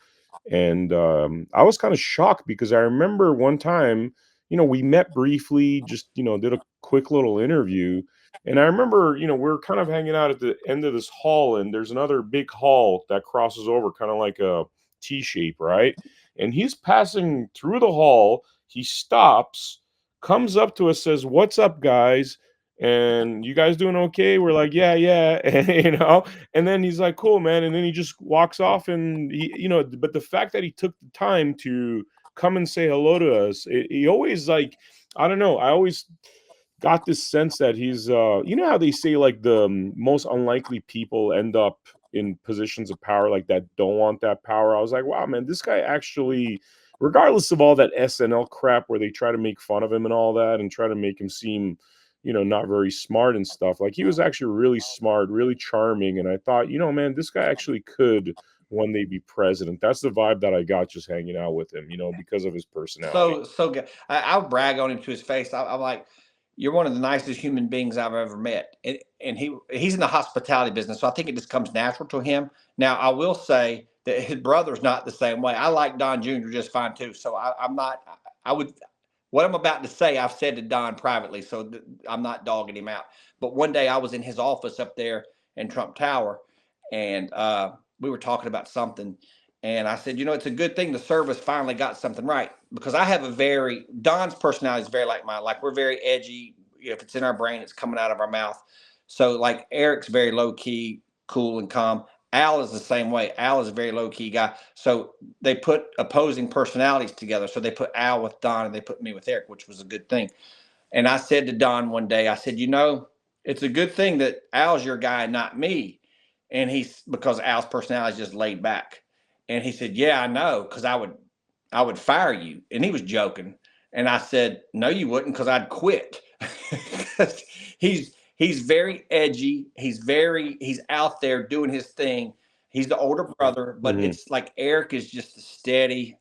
And I was kind of shocked because I remember one time, we met briefly, just, did a quick little interview. And I remember, we were kind of hanging out at the end of this hall, and there's another big hall that crosses over, kind of like a T shape, right? And he's passing through the hall. He stops, comes up to us, says, "What's up, guys? And you guys doing okay?" We're like, "Yeah, yeah." And then he's like, "Cool, man." And then he just walks off, and but the fact that he took the time to come and say hello to us, he always, like, I don't know, I always got this sense that he's how they say, like, the most unlikely people end up in positions of power, like, that don't want that power. I was like, wow, man, this guy actually, regardless of all that SNL crap where they try to make fun of him and all that and try to make him seem, not very smart and stuff, like, he was actually really smart, really charming. And I thought, man, this guy actually could one day be president. That's the vibe that I got just hanging out with him, because of his personality. So good. I'll brag on him to his face. I'm like, you're one of the nicest human beings I've ever met. And he's in the hospitality business, so I think it just comes natural to him. Now, I will say that his brother's not the same way. I like Don Jr. just fine too. So I'm not. I would. What I'm about to say, I've said to Don privately, so I'm not dogging him out. But one day I was in his office up there in Trump Tower, and we were talking about something, and I said, it's a good thing the service finally got something right, because I have Don's personality is very like mine. Like, we're very edgy. If it's in our brain, it's coming out of our mouth. So like Eric's very low key, cool and calm. Al is the same way. Al is a very low key guy. So they put opposing personalities together. So they put Al with Don and they put me with Eric, which was a good thing. And I said to Don one day, I said, it's a good thing that Al's your guy, not me. And because Al's personality is just laid back. And he said, yeah, I know, because I would fire you. And he was joking. And I said, no, you wouldn't, because I'd quit. he's very edgy. He's out there doing his thing. He's the older brother, but Mhm. it's like Eric is just a steady.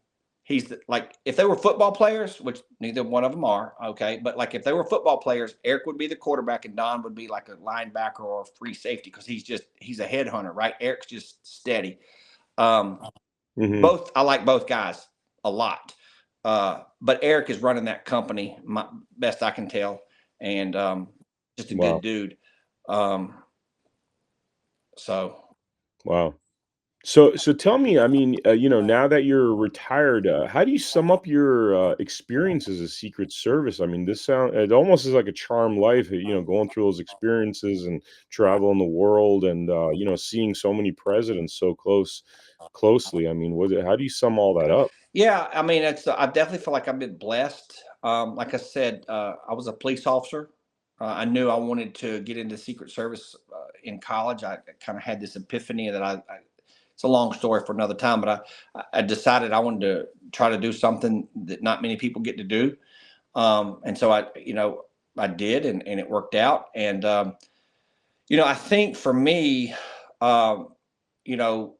Like, if they were football players, which neither one of them are, okay, but like if they were football players, Eric would be the quarterback and Don would be like a linebacker or a free safety, because he's a headhunter, right? Eric's just steady. Um, Mhm. both I like both guys a lot, but Eric is running that company, best I can tell, and just a good Wow. dude. Um, so Wow. So tell me, I mean, now that you're retired, how do you sum up your experience as a Secret Service? I mean, it almost is like a charmed life, going through those experiences and traveling the world and seeing so many presidents so closely. I mean, how do you sum all that up? yeah, I mean, I definitely feel like I've been blessed. Like I said, I was a police officer. I knew I wanted to get into Secret Service in college. I kind of had this epiphany that it's a long story for another time, but I decided I wanted to try to do something that not many people get to do. And so I did, and it worked out. And, I think for me, um, you know,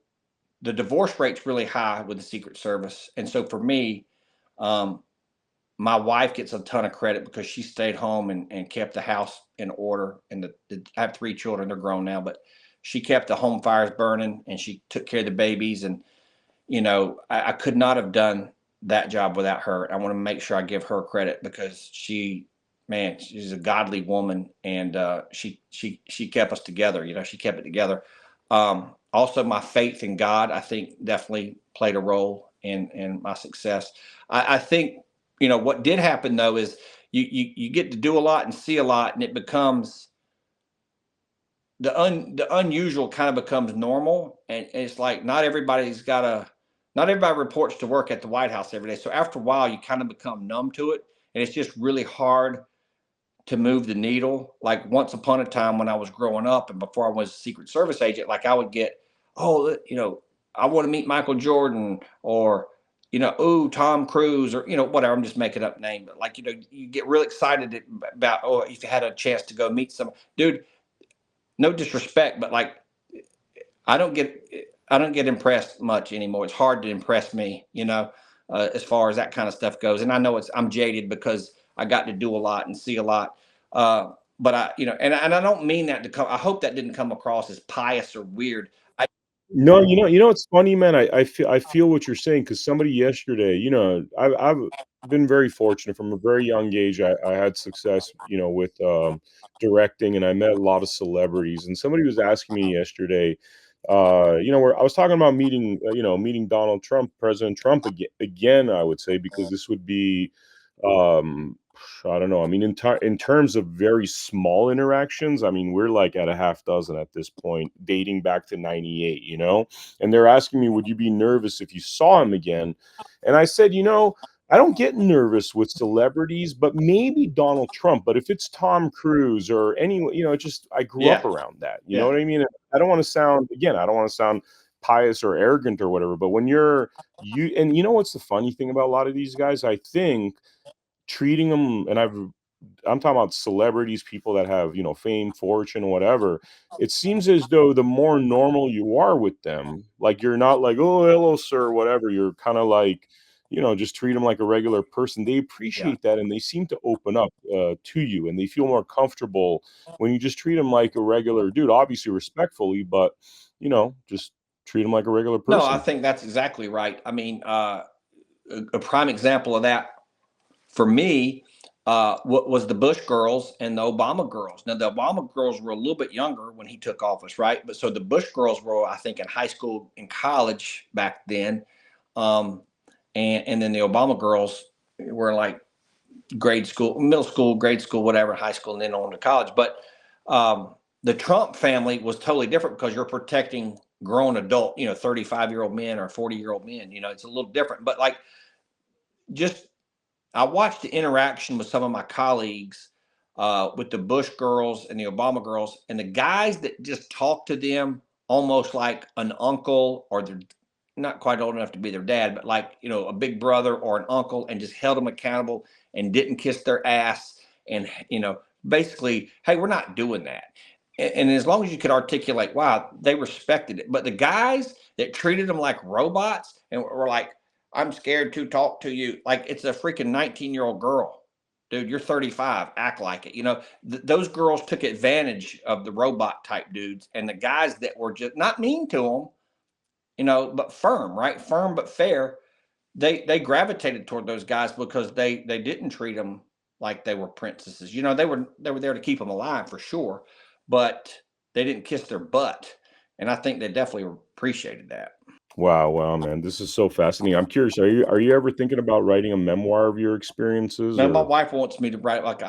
the divorce rate's really high with the Secret Service. And so for me, um, my wife gets a ton of credit because she stayed home and kept the house in order. And I have 3 children; they're grown now, but she kept the home fires burning and she took care of the babies. And I could not have done that job without her. I want to make sure I give her credit, because man, she's a godly woman, and she kept us together. She kept it together. Also, my faith in God, I think, definitely played a role in my success. I think what did happen though is you get to do a lot and see a lot, and it becomes the unusual kind of becomes normal, and it's like not everybody reports to work at the White House every day. So after a while, you kind of become numb to it, and it's just really hard to move the needle. Like, once upon a time when I was growing up and before I was a Secret Service agent, like I would get, oh, I want to meet Michael Jordan, or ooh, Tom Cruise, or whatever. I'm just making up name, but like you get real excited about, oh, if you had a chance to go meet some dude. No disrespect, but like I don't get I don't get impressed much anymore. It's hard to impress me, as far as that kind of stuff goes. And I know I'm jaded because I got to do a lot and see a lot. But and I don't mean that to come. I hope that didn't come across as pious or weird. I No, it's funny, man. I feel what you're saying because somebody yesterday, I've been very fortunate from a very young age. I had success, with directing, and I met a lot of celebrities. And somebody was asking me yesterday, where I was talking about meeting Donald Trump, President Trump again. I would say because this would be, um, I don't know. I mean, in terms of very small interactions, I mean, we're like at a half dozen at this point, dating back to '98. And they're asking me, "Would you be nervous if you saw him again?" And I said, I don't get nervous with celebrities, but maybe Donald Trump. But if it's Tom Cruise or anyone, just I grew up Yeah, around that. You know yeah, what I mean? I don't want to sound pious or arrogant or whatever. But when and what's the funny thing about a lot of these guys? I think treating them, and I'm talking about celebrities, people that have, fame, fortune, whatever. It seems as though the more normal you are with them, like you're not like, oh, hello, sir, whatever. You're kind of like, just treat them like a regular person. They Yeah. appreciate that, and they seem to open up to you, and they feel more comfortable when you just treat them like a regular dude, obviously respectfully, but just treat them like a regular No, I person. think that's exactly right. I mean, a prime example of that for me, what was the Bush girls and the Obama girls. Now, the Obama girls were a little bit younger when he took office, right? But so the Bush girls were, I think, in high school and college back then, um, and then the Obama girls were like grade school, middle school, grade school, whatever, high school, and then on to college. But um, the Trump family was totally different because you're protecting grown adult, 35-year-old men or 40-year-old men. It's a little different. But like, just I watched the interaction with some of my colleagues with the Bush girls and the Obama girls, and the guys that just talked to them almost like an uncle, or they're not quite old enough to be their dad, but like, a big brother or an uncle, and just held them accountable and didn't kiss their ass. And, basically, hey, we're not doing that. And as long as you could articulate, wow, they respected it. But the guys that treated them like robots and were like, I'm scared to talk to you. Like it's a freaking 19-year-old girl. Dude, you're 35. Act like it. Those girls took advantage of the robot type dudes, and the guys that were just not mean to them, but firm, right? Firm but fair. They gravitated toward those guys because they didn't treat them like they were princesses. They were there to keep them alive for sure, but they didn't kiss their butt, and I think they definitely appreciated that. Wow, wow, man, this is so fascinating. I'm curious, are you ever thinking about writing a memoir of your experiences, Now, my or wife wants me to write. Like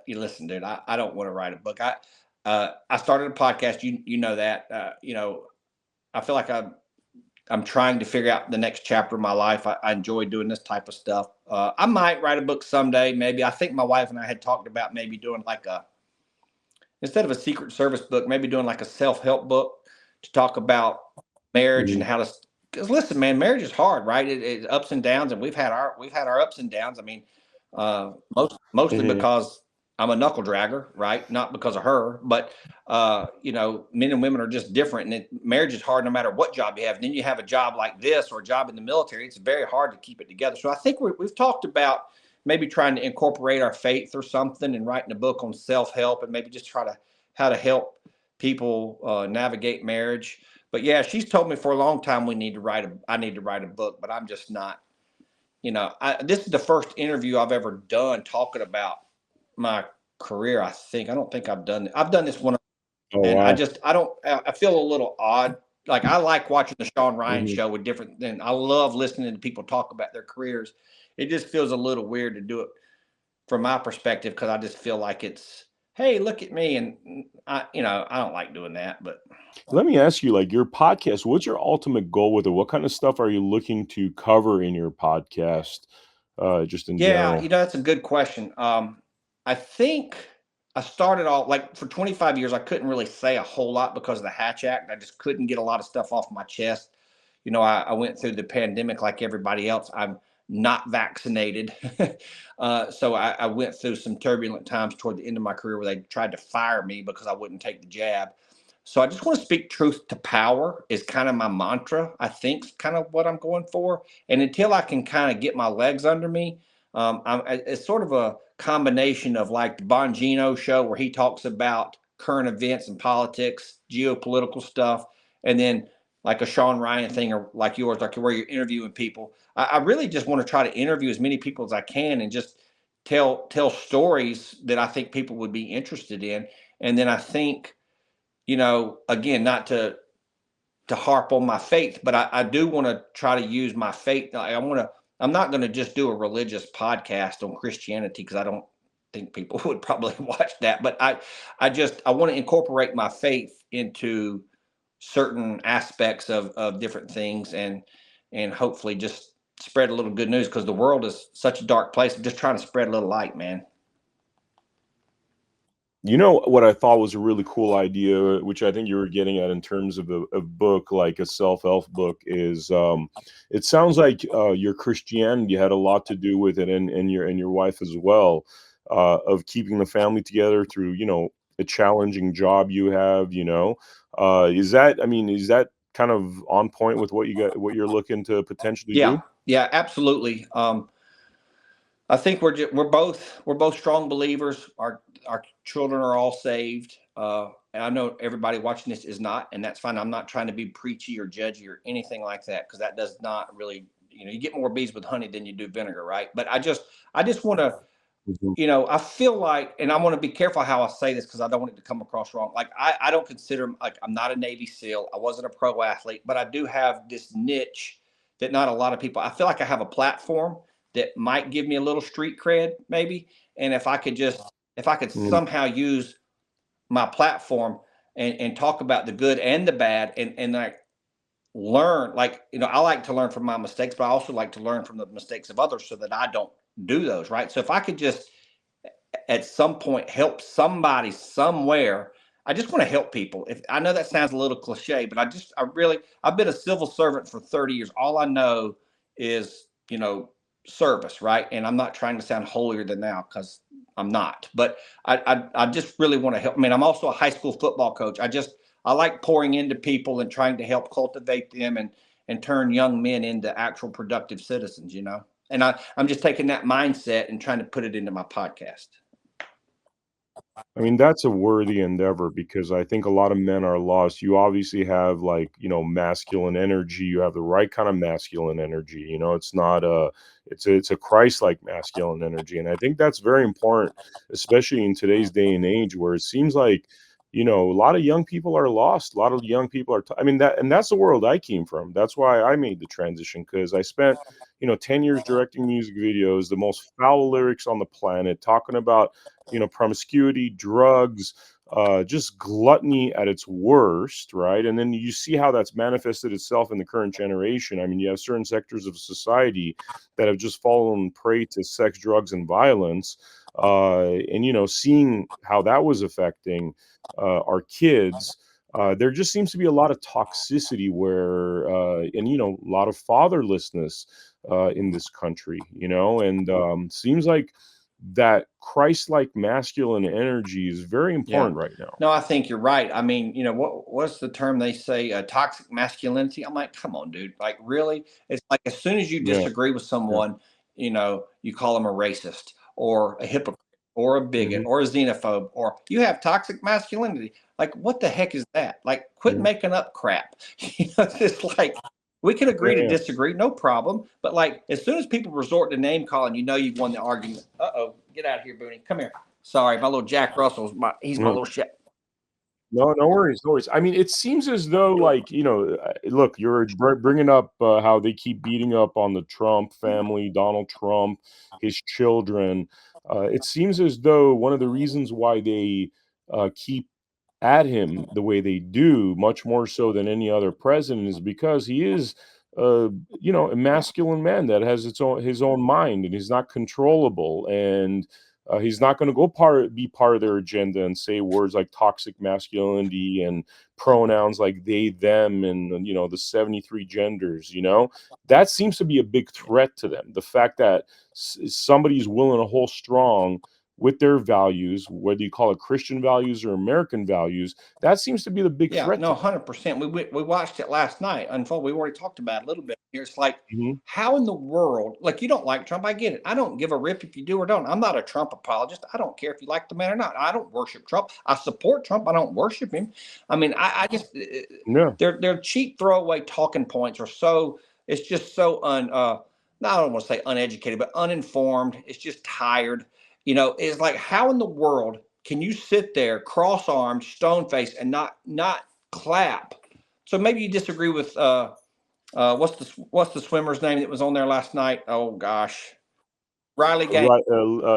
you listen, dude. I don't want to write a book. I started a podcast. You know that. I feel like I'm trying to figure out the next chapter of my life. I enjoy doing this type of stuff. I might write a book someday. Maybe I think my wife and I had talked about maybe doing like a instead of a Secret Service book, maybe doing like a self help book to talk about marriage and Mhm, how to. Because listen, man, marriage is hard, right? It's ups and downs, and we've had our ups and downs. I mean, mostly mhm. because I'm a knuckle dragger, right? Not because of her, but men and women are just different, and marriage is hard no matter what job you have. And then you have a job like this or a job in the military; it's very hard to keep it together. So I think we've talked about maybe trying to incorporate our faith or something and writing a book on self-help and maybe just try to how to help people navigate marriage. But yeah, she's told me for a long time I need to write a book, but I'm just not. This is the first interview I've ever done talking about my career. I don't think I've done this one, Oh, and wow. I don't. I feel a little odd. Like I like watching the Sean Ryan Mhm. show with different. And I love listening to people talk about their careers. It just feels a little weird to do it from my perspective because I just feel like it's, hey, look at me, and I don't like doing that, but Let me ask you, like, your podcast, what's your ultimate goal with it? What kind of stuff are you looking to cover in your podcast, just in yeah, general? that's a good question. I think I started off like for 25 years, I couldn't really say a whole lot because of the Hatch Act. I just couldn't get a lot of stuff off my chest. I went through the pandemic like everybody else. I'm not vaccinated. So I went through some turbulent times toward the end of my career where they tried to fire me because I wouldn't take the jab. So I just want to speak truth to power is kind of my mantra. I think kind of what I'm going for. And until I can kind of get my legs under me, it's sort of a combination of like the Bongino show where he talks about current events and politics, geopolitical stuff, and then like a Sean Ryan thing or like yours, like where you're interviewing people. I really just want to try to interview as many people as I can and just tell stories that I think people would be interested in. And then I think, again, not to harp on my faith, but I do want to try to use my faith. I'm not going to just do a religious podcast on Christianity because I don't think people would probably watch that. But I want to incorporate my faith into certain aspects of different things and hopefully just spread a little good news because the world is such a dark place. I'm just trying to spread a little light, man. You know what I thought was a really cool idea, which I think you were getting at in terms of a book, like a self-help book, is it sounds like your Christianity had a lot to do with it, and your wife as well, of keeping the family together through a challenging job you have. Is that, I mean, is that kind of on point with what you're looking to potentially Yeah, do? yeah, absolutely. I think we're both strong believers. Our children are all saved. And I know everybody watching this is not, and that's fine. I'm not trying to be preachy or judgy or anything like that, because that does not really, you get more bees with honey than you do vinegar, right? But I just want to, Mhm. I feel like, and I want to be careful how I say this because I don't want it to come across wrong. Like I don't consider, like, I'm not a Navy SEAL. I wasn't a pro athlete, but I do have this niche that not a lot of people. I feel like I have a platform that might give me a little street cred, maybe. And if I could Mm, somehow use my platform and talk about the good and the bad, and like learn, like, I like to learn from my mistakes, but I also like to learn from the mistakes of others so that I don't do those, right? So if I could just at some point help somebody somewhere. I just want to help people. If I know that sounds a little cliche, but I've been a civil servant for 30 years. All I know is, service, right? And I'm not trying to sound holier than thou, because I'm not. But I just really want to help. I mean, I'm also a high school football coach. I like pouring into people and trying to help cultivate them and turn young men into actual productive citizens. And I'm just taking that mindset and trying to put it into my podcast. I mean, that's a worthy endeavor because I think a lot of men are lost. You obviously have, like, masculine energy. You have the right kind of masculine energy. It's not it's a Christ-like masculine energy. And I think that's very important, especially in today's day and age where it seems like, a lot of young people are lost. A lot of young people are, I mean, that's the world I came from. That's why I made the transition, because I spent, 10 years directing music videos, the most foul lyrics on the planet, talking about promiscuity, drugs, just gluttony at its worst, right? And then you see how that's manifested itself in the current generation. I mean, you have certain sectors of society that have just fallen prey to sex, drugs, and violence. And, seeing how that was affecting our kids. There just seems to be a lot of toxicity where, and, a lot of fatherlessness in this country, and seems like that Christ-like masculine energy is very Yeah. important right now. No, I think you're right. I mean, what's the term they say? Toxic masculinity. I'm like, come on, dude. Like, really? It's like as soon as you Yeah, disagree with yeah. someone, you call them a racist or a hypocrite or a bigot Mhm, or a xenophobe, or you have toxic masculinity. Like, what the heck is that? Like, quit mhm. making up crap. It's just like, we can Yeah, agree to yeah. disagree, no problem. But like, as soon as people resort to name calling, you've won the argument. Get out of here, Booney. Come here. Sorry, my little Jack Russell's he's my No, little shit. no, no worries, no worries. I mean, it seems as though, like, look, you're bringing up how they keep beating up on the Trump family, Donald Trump, his children. It seems as though one of the reasons why they keep at him the way they do, much more so than any other president, is because he is, uh, a masculine man that has his own mind, and he's not controllable, and he's not going to be part of their agenda and say words like toxic masculinity and pronouns like they them, and the 73 genders. That seems to be a big threat to them. The fact that somebody's willing to hold strong with their values, whether you call it Christian values or American values, that seems to be the big Yeah, threat no, to them. 100%. We watched it last night unfold. We already talked about it a little bit here. It's like, Mhm. how in the world, like, you don't like Trump? I get it. I don't give a rip if you do or don't. I'm not a Trump apologist. I don't care if you like the man or not. I don't worship Trump. I support Trump. I don't worship him. I mean, I just Yeah. their cheap throwaway talking points are so. It's just so not, I don't want to say uneducated, but uninformed. It's just tired. It's like, how in the world can you sit there cross armed, stone faced, and not clap? So maybe you disagree with what's the swimmer's name that was on there last night? Oh gosh, Riley Gaines. Right,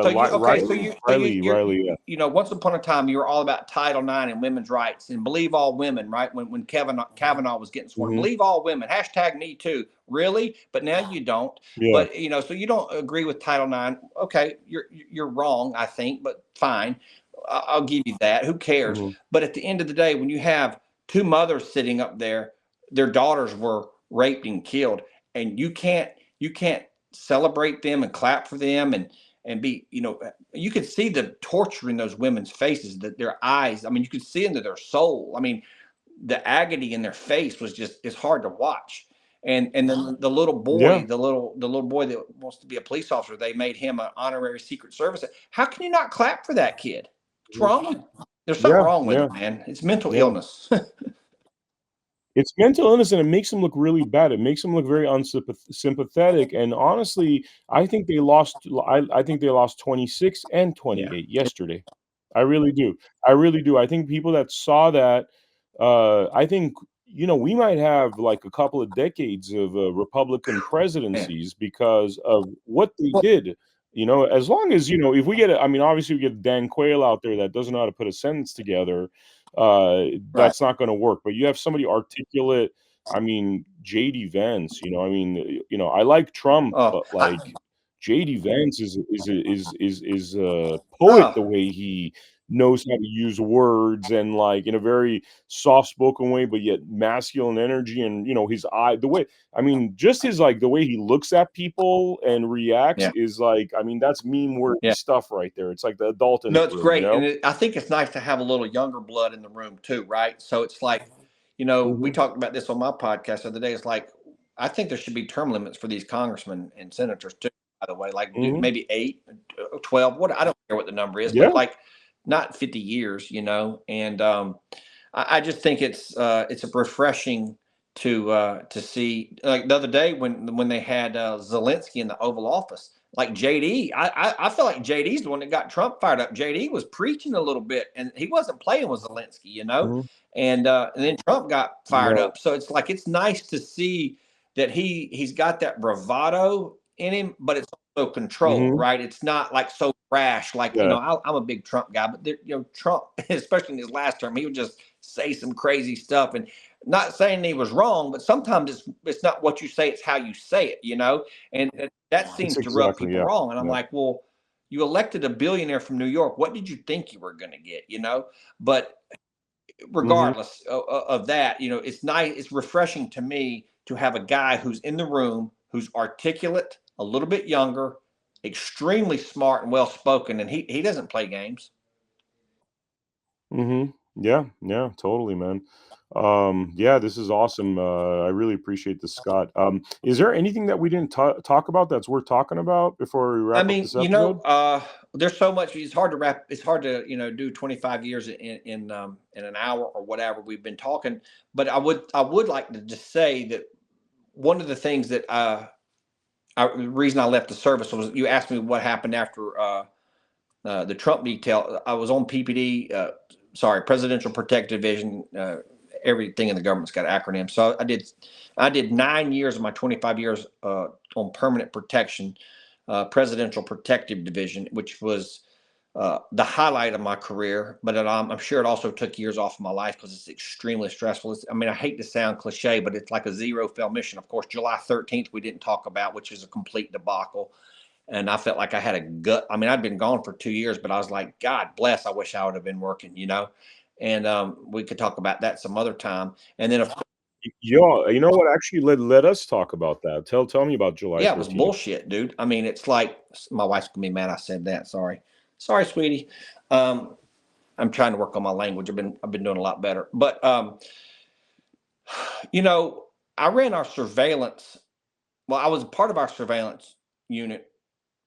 So you okay? So Riley? you so you Riley, you're Riley, yeah. once upon a time you were all about Title IX and women's rights and believe all women, right? When Kavanaugh was getting sworn, Mhm. believe all women. Hashtag Me Too. Really? But now you don't. Yeah. But so you don't agree with Title IX. Okay, you're wrong, I think, but fine. I'll give you that. Who cares? Mhm. But at the end of the day, when you have two mothers sitting up there, their daughters were raped and killed, and you can't celebrate them and clap for them and be, you could see the torture in those women's faces, that their eyes, I mean, you could see into their soul. I mean, the agony in their face was just, it's hard to watch. And then the little Yeah. boy, the little boy that wants to be a police officer, they made him an honorary Secret Service. How can you not clap for that kid? What's Mhm. wrong with? There's something Yeah, wrong with yeah, him, man. It's mental yeah. illness. It's mental illness, and it makes them look really bad. It makes them look very sympathetic, and honestly, I think they lost 26 and Yeah, 28 yesterday. I really do. I really do. I think people that saw that, I think, we might have, like, a couple of decades of, Republican man. presidencies because of what they Well, did, as long as, if we get a I mean, obviously, we get Dan Quayle out there that doesn't know how to put a sentence together, right. that's not gonna work, but you have somebody articulate. I mean, JD Vance, I mean, I like Trump, Oh, but, like, JD Vance is a poet the oh, way he knows how to use words and, like, in a very soft-spoken way, but yet masculine energy and, his eye the way I mean, just his, like, the way he looks at people and reacts yeah, is, like, I mean, that's meme-worthy yeah. stuff right there. It's like the adult in the No, it's room, you great, and know? I think it's nice to have a little younger blood in the room too, right? So it's like, we Mhm, talked about this on my podcast the other day. It's like I think there should be term limits for these congressmen and senators too. By the way, like mhm. maybe 8, 12. What, I don't care what the number is, but Yeah. like not 50 years, And I just think it's a refreshing to see. Like the other day when they had Zelensky in the Oval Office, like JD, I feel like JD's the one that got Trump fired up. JD was preaching a little bit, and he wasn't playing with Zelensky, Mhm. and then Trump got fired No. up. So it's like it's nice to see that he's got that bravado in him, but it's also controlled, Mhm. right? It's not like so brash. Like Yeah. I'm a big Trump guy, but Trump, especially in his last term, he would just say some crazy stuff, and not saying he was wrong, but sometimes it's not what you say, it's how you say it. And that It's seems to rub exactly people yeah. wrong. And I'm Yeah. like, well, you elected a billionaire from New York. What did you think you were going to get? But Mhm. regardless of that, it's nice, it's refreshing to me to have a guy who's in the room, who's articulate, a little bit younger, extremely smart and well spoken, and he doesn't play games. Mhm. Yeah, yeah, totally, man. Yeah, this is awesome. I really appreciate this, Scott. Is there anything that we didn't talk about that's worth talking about before we I wrap up mean, this episode? there's so much. It's hard to wrap. It's hard to do 25 years in an hour or whatever we've been talking. But I would like to just say that one of the things that the reason I left the service was you asked me what happened after the Trump detail. I was on PPD, sorry, Presidential Protective Division. Everything in the government's got acronyms. So I did 9 years of my 25 years on permanent protection, Presidential Protective Division, which was the highlight of my career. But I'm sure it also took years off of my life because it's extremely stressful. I mean, I hate to sound cliche, but it's like a zero fail mission. Of course, July 13th we didn't talk about, which is a complete debacle, and I felt like I had a gut. I mean, I'd been gone for 2 years, but I was like, God bless. I wish I would have been working. And we could talk about that some other time. And then, of course, Yeah, you know what? Actually, let us talk about that. Tell me about July yeah, it was 13th. bullshit, dude. I mean, it's like my wife's gonna be mad I said that. Sorry, sweetie. Um, I'm trying to work on my language. I've been doing a lot better, but you know, I ran our surveillance. Well, I was a part of our surveillance unit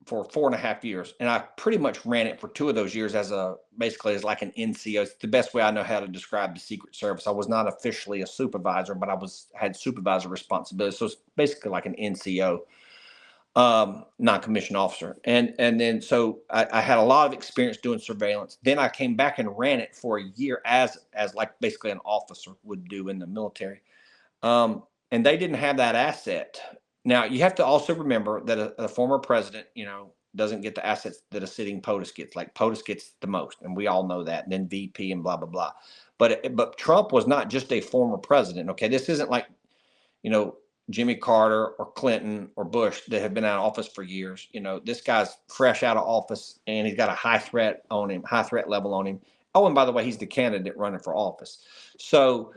for 4.5 years, and I pretty much ran it for 2 of those years as basically as like an NCO. It's the best way I know how to describe the Secret Service. I was not officially a supervisor, but I had supervisor responsibility. So it's basically like an NCO, non-commissioned officer. And then so I had a lot of experience doing surveillance. Then I came back and ran it for a year as like basically an officer would do in the military. And they didn't have that asset. Now you have to also remember that a former president, doesn't get the assets that a sitting POTUS gets. Like POTUS gets the most, and we all know that. And then VP and blah blah blah. But Trump was not just a former president. Okay, this isn't like you know Jimmy Carter or Clinton or Bush that have been out of office for years. This guy's fresh out of office, and he's got a high threat level on him. Oh, and by the way, he's the candidate running for office. So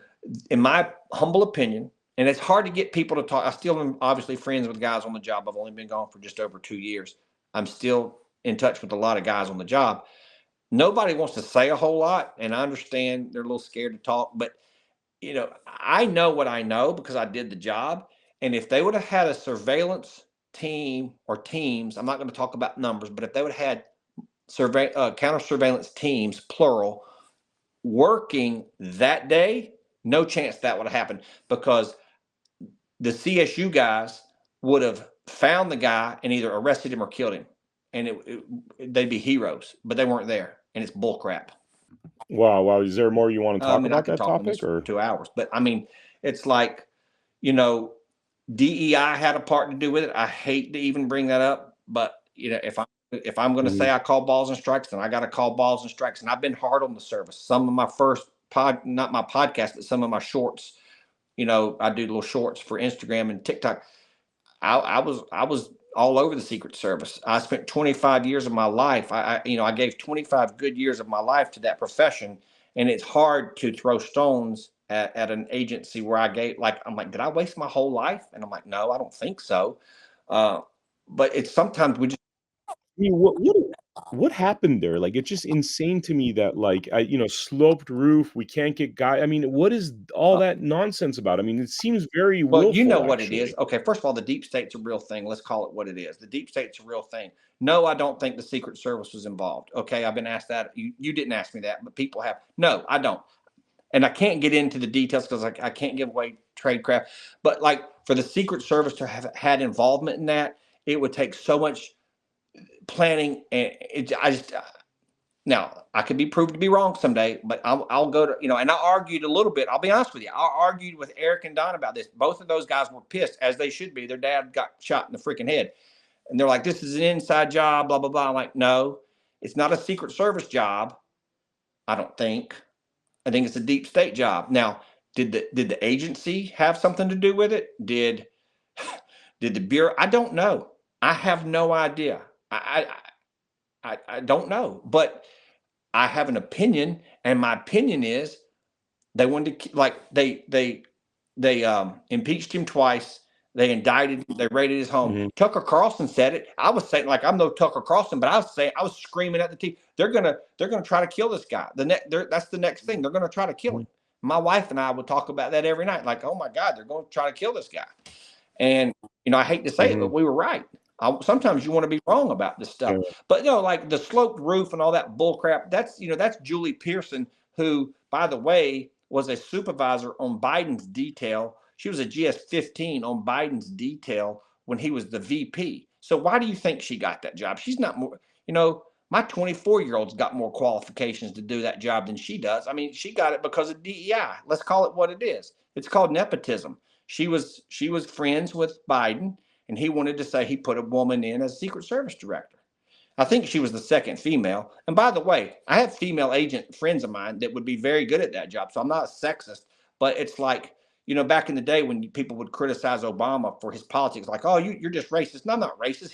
in my humble opinion, and it's hard to get people to talk. I still am obviously friends with guys on the job. I've only been gone for just over 2 years. I'm still in touch with a lot of guys on the job. Nobody wants to say a whole lot, and I understand they're a little scared to talk. But I know what I know because I did the job. And if they would have had a surveillance team or teams, I'm not going to talk about numbers, but if they would have had counter surveillance teams, plural, working that day, no chance that would have happened because the CSU guys would have found the guy and either arrested him or killed him, and they'd be heroes. But they weren't there, and it's bullcrap. Wow, wow. Is there more you want to talk And I about could that talk on this topic, for or? 2 hours, but I mean, it's like, you know, DEI had a part to do with it. I hate to even bring that up, but if I'm going to Mhm, say I call balls and strikes, then I got to call balls and strikes. And I've been hard on the service. Some of my first not my podcast, but some of my shorts. I do little shorts for Instagram and TikTok. I was all over the Secret Service. I spent 25 years of my life. I gave 25 good years of my life to that profession, and it's hard to throw stones at an agency where I'm like, did I waste my whole life? And I'm like, no, I don't think so. Uh, but it's sometimes we just I mean, what happened there? Like, it's just insane to me that, like, sloped roof, we can't get guy I mean, what is all uh, that nonsense about? I mean, it seems very well, you know willful, what it is. actually. Okay, first of all, the deep state's a real thing. Let's call it what it is. The deep state's a real thing. No, I don't think the Secret Service was involved. Okay, I've been asked that. You didn't ask me that, but people have. No, I don't. And I can't get into the details because I can't give away trade craft. But like for the Secret Service to have had involvement in that, it would take so much planning, and I just now I could be proved to be wrong someday. But I'll go to and I argued a little bit. I'll be honest with you. I argued with Eric and Don about this. Both of those guys were pissed, as they should be. Their dad got shot in the freaking head, and they're like, "This is an inside job." Blah blah blah. I'm like, no, it's not a Secret Service job. I don't think. I think it's a deep state job. Now, did the agency have something to do with it? Did the bureau? I don't know. I have no idea. I don't know, but I have an opinion, and my opinion is they wanted to like they impeached him twice. They indicted him. They raided his home. Mhm, Tucker Carlson said it. I was saying like I'm no Tucker Carlson, but I was screaming at the TV. They're gonna try to kill this guy. That's the next thing. They're gonna try to kill mhm, him. My wife and I would talk about that every night. Like, oh my God, they're going to try to kill this guy. And I hate to say it, but mhm. we were right. Sometimes you want to be wrong about this stuff. Yeah, But like the sloped roof and all that bull crap, that's Julie Pearson, who, by the way, was a supervisor on Biden's detail. She was a GS-15 on Biden's detail when he was the VP. So why do you think she got that job? She's not more, my 24-year-old's got more qualifications to do that job than she does. I mean, she got it because of DEI. Let's call it what it is. It's called nepotism. She was friends with Biden, and he wanted to say he put a woman in as Secret Service director. I think she was the second female. And by the way, I have female agent friends of mine that would be very good at that job. So I'm not a sexist, but it's like, back in the day when people would criticize Obama for his politics, like, oh, you're just racist. No, I'm not racist.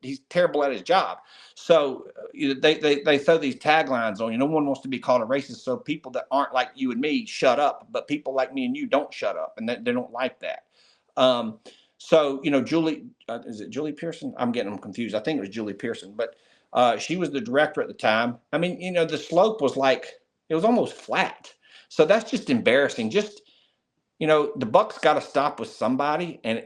He's terrible at his job. So they throw these taglines on you. No one wants to be called a racist. So people that aren't like you and me shut up, but people like me and you don't shut up, and they don't like that. Um, so Julie, is it Julie Pearson? I'm getting them confused. I think it was Julie Pearson, but she was the director at the time. I mean, the slope was like it was almost flat. So that's just embarrassing. Just the buck's got to stop with somebody, and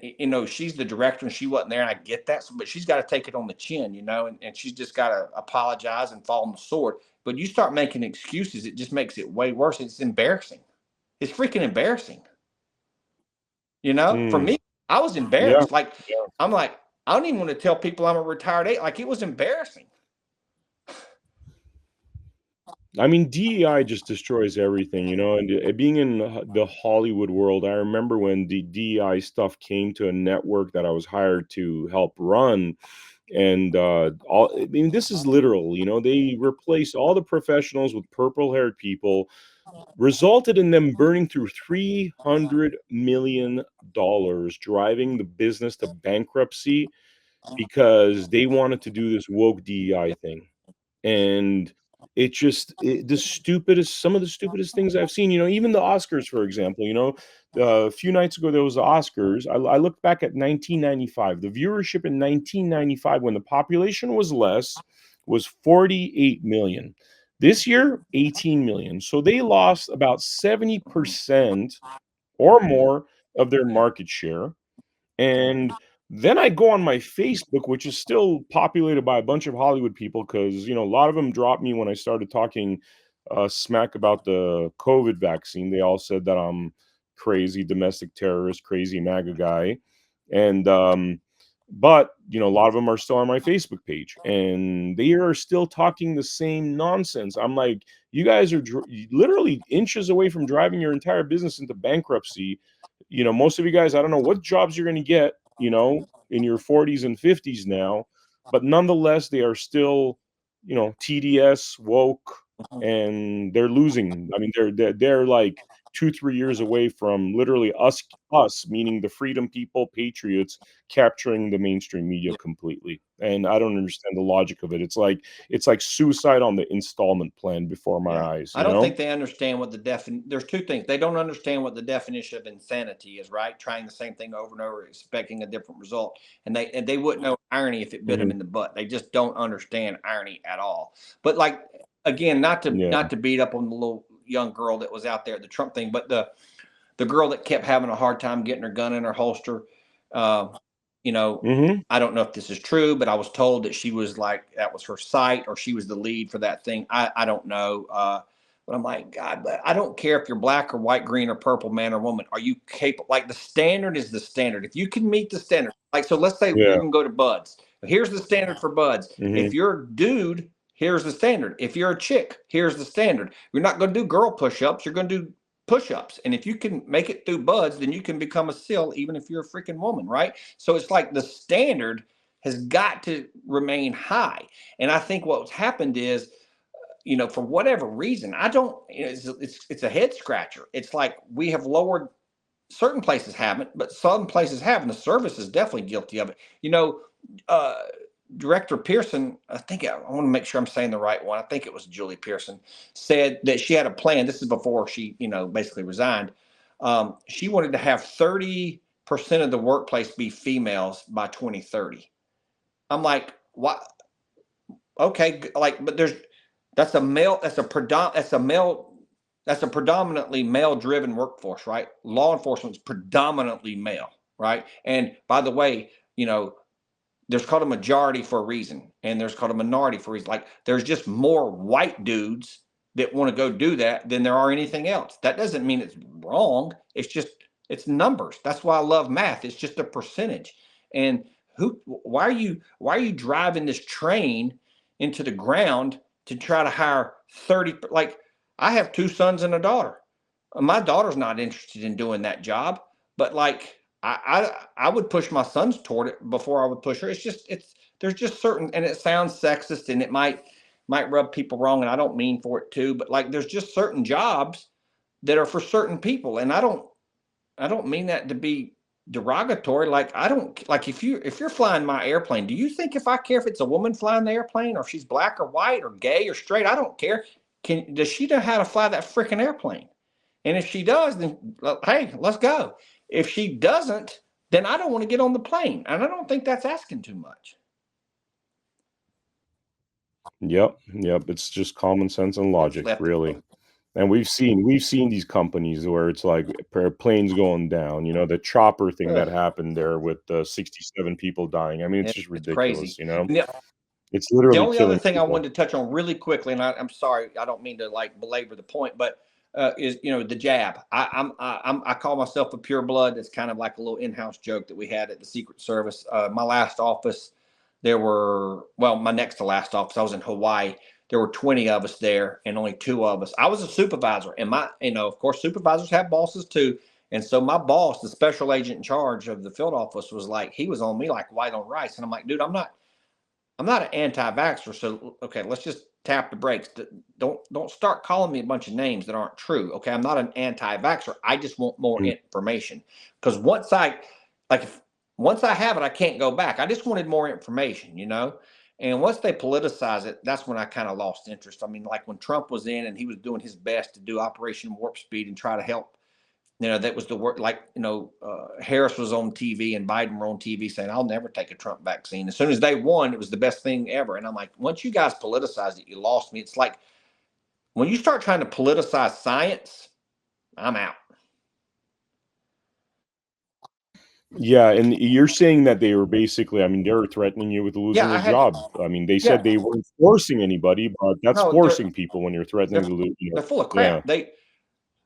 she's the director and she wasn't there, and I get that. So, but she's got to take it on the chin, and she's just got to apologize and fall on the sword. But you start making excuses, it just makes it way worse. It's embarrassing. It's freaking embarrassing. For mm, me, I was yeah. embarrassed. Like, I'm like, I don't even want to tell people I'm a retired agent. Like, it was embarrassing. I mean, DEI just destroys everything, and, being in the Hollywood world, I remember when the DEI stuff came to a network that I was hired to help run, and, I mean, this is literal, they replaced all the professionals with purple-haired people, resulted in them burning through $300 million, driving the business to bankruptcy because they wanted to do this woke DEI thing. And it just the stupidest some of the stupidest things I've seen, even the Oscars, for example, a few nights ago, there was the Oscars. I looked back at 1995. The viewership in 1995, when the population was less, was 48 million. This year, 18 million. So they lost about 70% or more of their Yeah. market share. And then I go on my Facebook, which is still populated by a bunch of Hollywood people because, a lot of them dropped me when I started talking smack about the COVID vaccine. They all said that I'm crazy domestic terrorist, crazy MAGA guy. And, but, a lot of them are still on my Facebook page and they are still talking the same nonsense. I'm like, you guys are literally inches away from driving your entire business into bankruptcy. Most of you guys, I don't know what jobs you're going to get, in your 40s and 50s now, but nonetheless, they are still, TDS, woke, Mhm. and they're losing. I mean, they're like 2-3 years away from literally us, meaning the freedom people, patriots, capturing the mainstream media Yeah. completely. And I don't understand the logic of it. It's like suicide on the installment plan before my Yeah. eyes, I don't think they understand what there's two things. They don't understand what the definition of insanity is, right? Trying the same thing over and over, expecting a different result. And they wouldn't know irony if it bit them Mhm. in the butt. They just don't understand irony at all. But like again, not to Yeah. not to beat up on the little young girl that was out there at the Trump thing, but the girl that kept having a hard time getting her gun in her holster. Uh, you know, Mhm. I don't know if this is true, but I was told that she was like that was her site or she was the lead for that thing. I don't know. But I'm like, God, but I don't care if you're black or white, green or purple, man or woman. Are you capable? Like the standard is the standard. If you can meet the standard, like so, let's say you're Yeah. gonna go to Buds. Here's the standard for Buds. If Mhm. you're a dude, here's the standard. If you're a chick, here's the standard. You're not gonna do girl push-ups. You're gonna do push-ups. And if you can make it through Buds, then you can become a SEAL, even if you're a freaking woman, right? So it's like the standard has got to remain high. And I think what's happened is, for whatever reason, I don't, it's a head scratcher. It's like we have lowered, certain places haven't, but some places have, and the service is definitely guilty of it. Uh, Director Pearson, I think I want to make sure I'm saying the right one. I think it was Julie Pearson, said that she had a plan. This is before she, basically resigned. She wanted to have 30% of the workplace be females by 2030. I'm like, what? Okay, like, but that's a male, that's a predominantly male driven workforce, right? Law enforcement's predominantly male, right? And by the way, there's called a majority for a reason, and there's called a minority for a reason. Like there's just more white dudes that want to go do that than there are anything else. That doesn't mean it's wrong. It's numbers. That's why I love math. It's just a percentage. And why are you driving this train into the ground to try to hire 30? Like I have two sons and a daughter. My daughter's not interested in doing that job, but like I would push my sons toward it before I would push her. There's just certain, and it sounds sexist and it might rub people wrong, and I don't mean for it to, but like there's just certain jobs that are for certain people, and I don't mean that to be derogatory. Like I don't like if you're flying my airplane, do you think if I care if it's a woman flying the airplane or if she's black or white or gay or straight? I don't care. Does she know how to fly that freaking airplane? And if she does, then hey, let's go. If she doesn't, then I don't want to get on the plane. And I don't think that's asking too much. Yep. Yep. It's just common sense and It's logic, left it really. alone. And we've seen these companies where it's like planes going down, the chopper thing that Ugh, happened there with 67 people dying. I mean, it's just it's ridiculous, crazy. you know? And It's the literally only other killing thing I people. wanted to touch on really quickly, and I'm sorry, I don't mean to like belabor the point, but is the jab. I call myself a pure blood. It's kind of like a little in-house joke that we had at the Secret Service. My last office, my next to last office, I was in Hawaii. There were 20 of us there, and only two of us. I was a supervisor, and of course, supervisors have bosses too. And so my boss, the special agent in charge of the field office, was like, he was on me like white on rice, and I'm like, dude, I'm not an anti-vaxxer, so okay, let's just tap the brakes. Don't start calling me a bunch of names that aren't true. Okay, I'm not an anti-vaxxer. I just want more Mm, information because once I have it, I can't go back. I just wanted more information. And once they politicize it, that's when I kind of lost interest. I mean, like when Trump was in and he was doing his best to do Operation Warp Speed and try to help. That was the work. Like Harris was on TV and Biden were on TV saying, "I'll never take a Trump vaccine." As soon as they won, it was the best thing ever. And I'm like, once you guys politicized it, you lost me. It's like When you start trying to politicize science, I'm out. Yeah, and you're saying that they were basically, I mean, they were threatening you with losing Yeah, your I had, job. I mean, they said yeah, they weren't forcing anybody, but that's no, forcing people when you're threatening they're to lose, they're full of yeah, crap.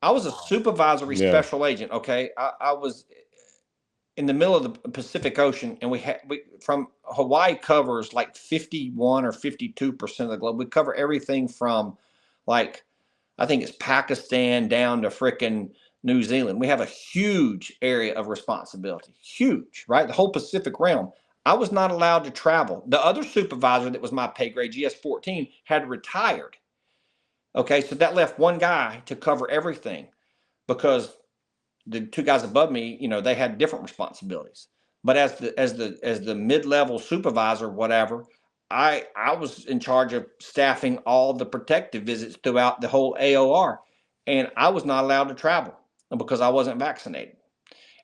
I was a supervisory yeah. special agent. Okay, I was in the middle of the Pacific Ocean, and we from Hawaii covers like 51 or 52% of the globe. We cover everything from like I think it's Pakistan down to frickin' New Zealand. We have a huge area of responsibility, huge, right? The whole Pacific realm. I was not allowed to travel. The other supervisor that was my pay grade, GS 14, had retired. Okay, so that left one guy to cover everything because the two guys above me, they had different responsibilities. But as the mid-level supervisor, whatever, I was in charge of staffing all the protective visits throughout the whole AOR, and I was not allowed to travel because I wasn't vaccinated.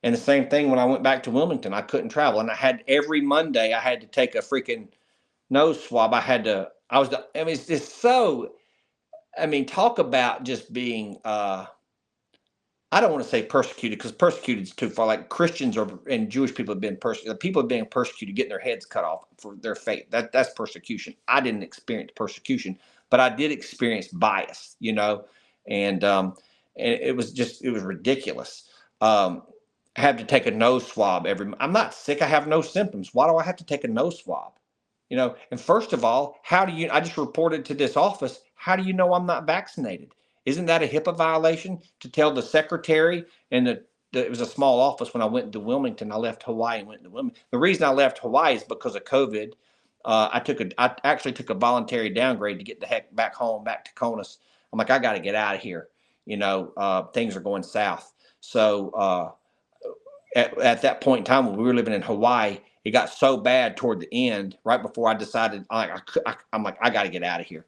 And the same thing when I went back to Wilmington, I couldn't travel, and I had every Monday I had to take a freaking nose swab. I mean, it's just so. I mean, talk about just being I don't want to say persecuted because persecuted is too far. Like Christians and Jewish people have been persecuted. People have been persecuted, getting their heads cut off for their faith. That's persecution. I didn't experience persecution, but I did experience bias. And it was ridiculous. I had to take a nose swab every. I'm not sick. I have no symptoms. Why do I have to take a nose swab? And first of all, how do you? I just reported to this office. How do you know I'm not vaccinated? Isn't that a HIPAA violation to tell the secretary and it was a small office when I went to Wilmington. I left Hawaii and went to Wilmington. The reason I left Hawaii is because of COVID. I actually took a voluntary downgrade to get the heck back home, back to Conus. I'm like, I got to get out of here. Things are going south. So at that point in time when we were living in Hawaii, it got so bad toward the end, right before I decided, I'm like, I got to get out of here.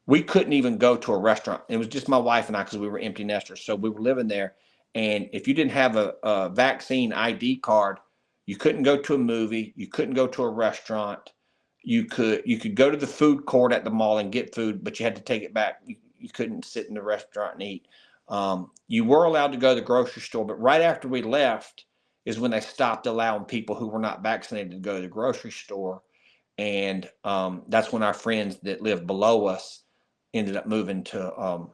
We couldn't even go to a restaurant. It was just my wife and I because we were empty nesters. So we were living there. And if you didn't have a vaccine ID card, you couldn't go to a movie. You couldn't go to a restaurant. You could go to the food court at the mall and get food, but you had to take it back. You couldn't sit in the restaurant and eat. You were allowed to go to the grocery store, but right after we left is when they stopped allowing people who were not vaccinated to go to the grocery store. And that's when our friends that lived below us ended up moving to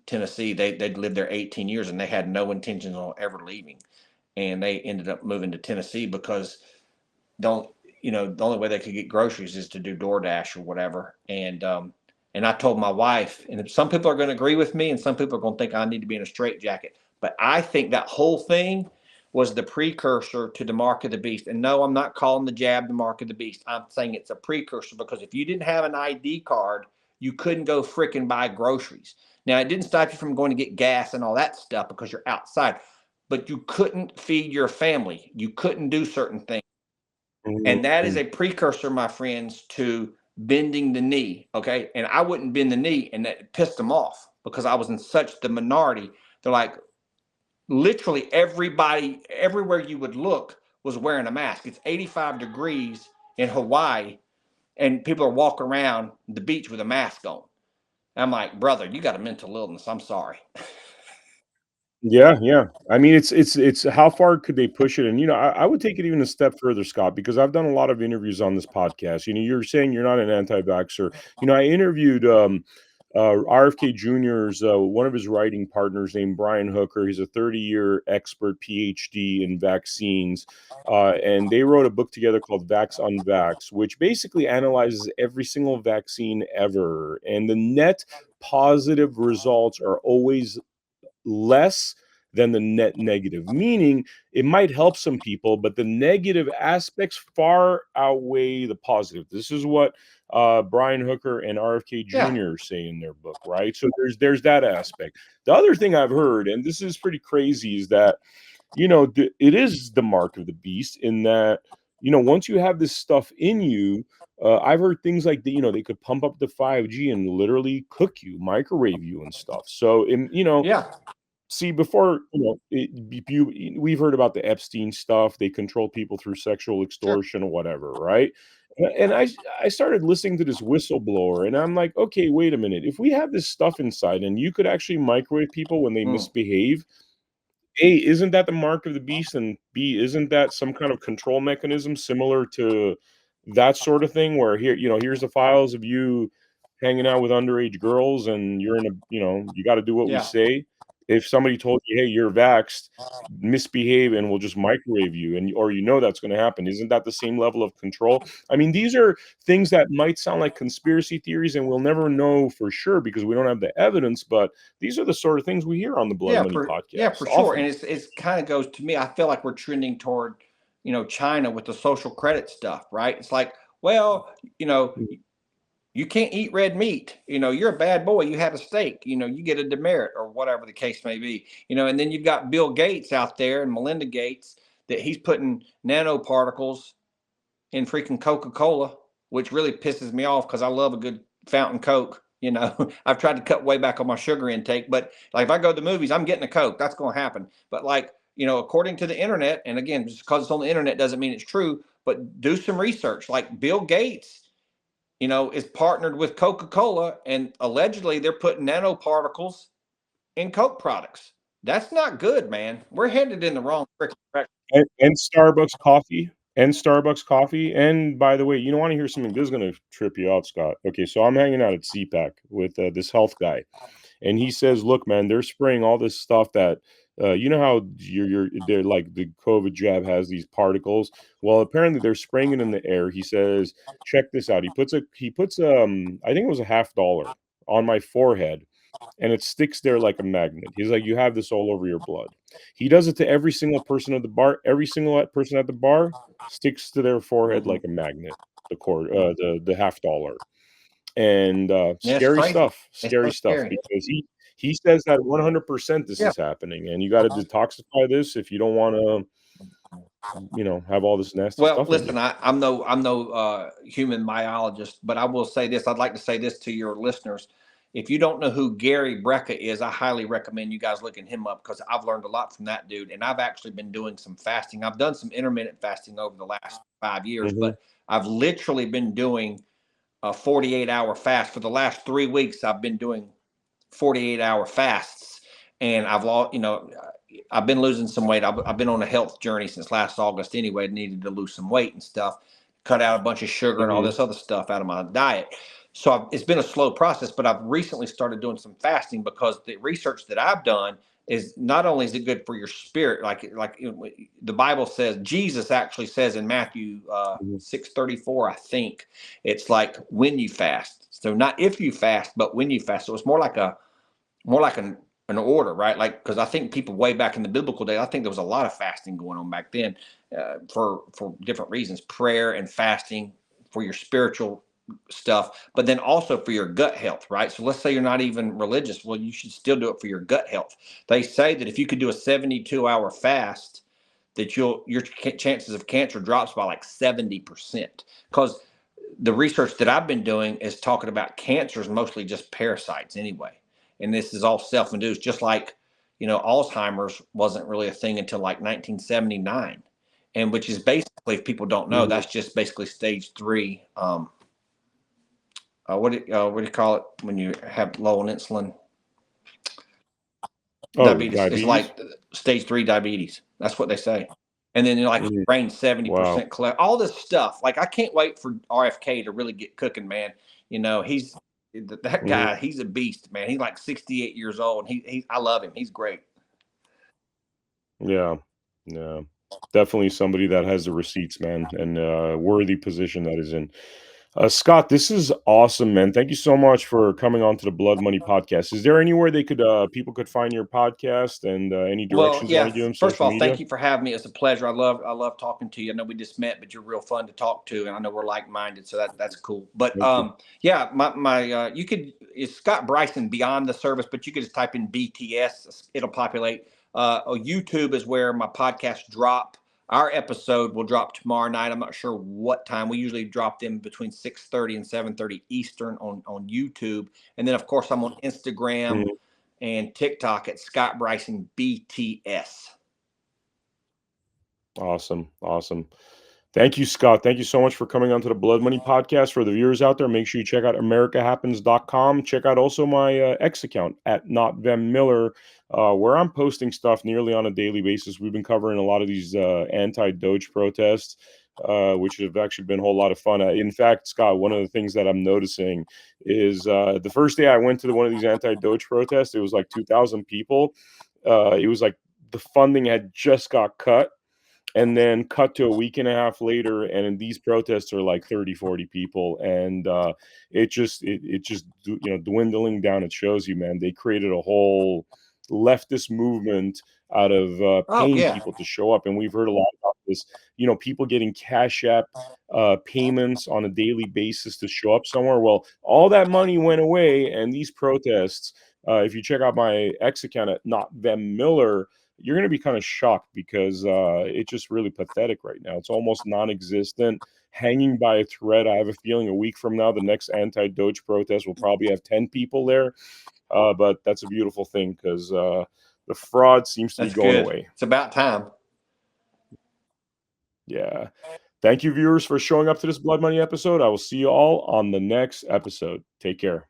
Tennessee. They'd lived there 18 years and they had no intentions on ever leaving. And they ended up moving to Tennessee because don't the only way they could get groceries is to do DoorDash or whatever. And I told my wife, and some people are going to agree with me, and some people are going to think I need to be in a straitjacket. But I think that whole thing was the precursor to the mark of the beast. And no, I'm not calling the jab the mark of the beast. I'm saying it's a precursor because if you didn't have an ID card, you couldn't go fricking buy groceries. Now, it didn't stop you from going to get gas and all that stuff because you're outside, but you couldn't feed your family. You couldn't do certain things. And that is Mhm. a precursor, my friends, to bending the knee. Okay. And I wouldn't bend the knee, and that pissed them off because I was in such the minority. They're like, literally everybody, everywhere you would look, was wearing a mask. It's 85 degrees in Hawaii, and people are walking around the beach with a mask on. I'm like, brother, you got a mental illness. I'm sorry. Yeah, yeah. I mean, it's how far could they push it? And I would take it even a step further, Scott, because I've done a lot of interviews on this podcast. You're saying you're not an anti-vaxxer. I interviewed RFK Jr.'s one of his writing partners named Brian Hooker. He's a 30-year expert PhD in vaccines. And they wrote a book together called Vax Unvax, which basically analyzes every single vaccine ever. And the net positive results are always less than the net negative, meaning it might help some people, but the negative aspects far outweigh the positive. This is what Brian Hooker and RFK Yeah. Jr. say in their book, right? So there's that aspect. The other thing I've heard, and this is pretty crazy, is that it is the mark of the beast in that once you have this stuff in you. I've heard things like they could pump up the 5G and literally cook you, microwave you, and stuff. So, Yeah. see, before we've heard about the Epstein stuff. They control people through sexual Sure. extortion or whatever, right? And I started listening to this whistleblower, and I'm like, okay, wait a minute. If we have this stuff inside, and you could actually microwave people when they Mm, misbehave, A, isn't that the mark of the beast? And B, isn't that some kind of control mechanism similar to that sort of thing where here's the files of you hanging out with underage girls and you're in a, you got to do what we yeah, say. If somebody told you, hey, you're vaxxed, misbehave and we'll just microwave you, and or that's going to happen. Isn't that the same level of control? I mean, these are things that might sound like conspiracy theories and we'll never know for sure because we don't have the evidence, but these are the sort of things we hear on the Blood yeah, Money for podcast sure. And often. it's kind of goes to me. I feel like we're trending toward, China with the social credit stuff, right? It's like, well, you know, Mhm, you can't eat red meat. You're a bad boy. You have a steak. You get a demerit or whatever the case may be. And then you've got Bill Gates out there and Melinda Gates that he's putting nanoparticles in freaking Coca-Cola, which really pisses me off because I love a good fountain Coke. I've tried to cut way back on my sugar intake, but like if I go to the movies, I'm getting a Coke. That's going to happen. But like, according to the internet, and again, just because it's on the internet doesn't mean it's true, but do some research. Like Bill Gates, is partnered with Coca-Cola and allegedly they're putting nanoparticles in Coke products. That's not good, man. We're headed in the wrong direction. and Starbucks coffee, and by the way, you don't wanna hear something, this is gonna trip you out, Scott. Okay, so I'm hanging out at CPAC with, this health guy, and he says, "Look, man, they're spraying all this stuff that, you know how they're like the COVID jab has these particles? Well, apparently they're spraying it in the air." He says, "Check this out." I think it was a half dollar on my forehead, and it sticks there like a magnet. He's like, "You have this all over your blood." He does it to every single person at the bar. Every single person at the bar sticks to their forehead Mhm. like a magnet. The half dollar, and Yeah, it's crazy. It's scary so stuff scary. because he says that 100% this Yeah. is happening, and you got to detoxify this if you don't want to, have all this nasty Well, stuff in you. listen, I'm no human biologist, but I will say this. I'd like to say this to your listeners. If you don't know who Gary Brecka is, I highly recommend you guys looking him up because I've learned a lot from that dude. And I've actually been doing some fasting. I've done some intermittent fasting over the last 5 years, Hmm. but I've literally been doing a 48-hour fast for the last 3 weeks. I've been doing 48-hour fasts, and I've been losing some weight. I've been on a health journey since last August anyway. Needed to lose some weight and stuff, cut out a bunch of sugar and all Hmm. this other stuff out of my diet. So it's been a slow process, but I've recently started doing some fasting because the research that I've done is not only is it good for your spirit, like the Bible says, Jesus actually says in Matthew Hmm. 6:34, I think it's like when you fast. So not if you fast, but when you fast. So it's more like an order, right? Like because I think people way back in the biblical day, I think there was a lot of fasting going on back then for different reasons, prayer and fasting for your spiritual stuff, but then also for your gut health, right? So let's say you're not even religious, well, you should still do it for your gut health. They say that if you could do a 72-hour fast, that your chances of cancer drops by like 70% because the research that I've been doing is talking about cancer is mostly just parasites anyway. And this is all self-induced, just like, Alzheimer's wasn't really a thing until like 1979. And which is basically, if people don't know, Hmm. that's just basically stage three. What do you call it when you have low on insulin? Oh, Diabetes. It's diabetes. like stage three diabetes. That's what they say. And then like Hmm. brain Wow. 70% collect all this stuff. Like I can't wait for RFK to really get cooking, man. He's that Hmm. guy. He's a beast, man. He's like 68 years old. He I love him. He's great. Yeah. Yeah. Definitely somebody that has the receipts, man, and worthy position that is in. Scott, this is awesome, man. Thank you so much for coming on to the Blood Money podcast. Is there anywhere people could find your podcast, and any Well, directions you want yeah. to give them, First of social all, thank media? you for having me. It's a pleasure. I love talking to you. I know we just met, but you're real fun to talk to, and I know we're like minded, so that's cool. But Thank you. yeah, my you could it's Scott Bryson Beyond the Service, but you could just type in BTS. It'll populate. YouTube is where my podcast drop. Our episode will drop tomorrow night. I'm not sure what time. We usually drop them between 6:30 and 7:30 Eastern on YouTube, and then of course I'm on Instagram Mhm. and TikTok at Scott Bryson BTS. Awesome, awesome. Thank you, Scott. Thank you so much for coming on to the Blood Money podcast. For the viewers out there, make sure you check out americahappens.com. Check out also my X account at Not Them Miller, where I'm posting stuff nearly on a daily basis. We've been covering a lot of these anti-Doge protests, which have actually been a whole lot of fun. In fact, Scott, one of the things that I'm noticing is the first day I went to one of these anti-Doge protests, it was like 2,000 people. It was like the funding had just got cut, and then cut to a week and a half later, and these protests are like 30, 40 people, and dwindling down. It shows you, man, they created a whole leftist movement out of Oh paying yeah, people to show up. And we've heard a lot about this, people getting cash app payments on a daily basis to show up somewhere. Well, all that money went away, and these protests, if you check out my X account at Not Them Miller, you're going to be kind of shocked, because it's just really pathetic right now. It's almost non-existent, hanging by a thread. I have a feeling a week from now, the next anti-Doge protest will probably have 10 people there. But that's a beautiful thing, because the fraud seems to be that's going good. away. It's about time. Yeah. Thank you, viewers, for showing up to this Blood Money episode. I will see you all on the next episode. Take care.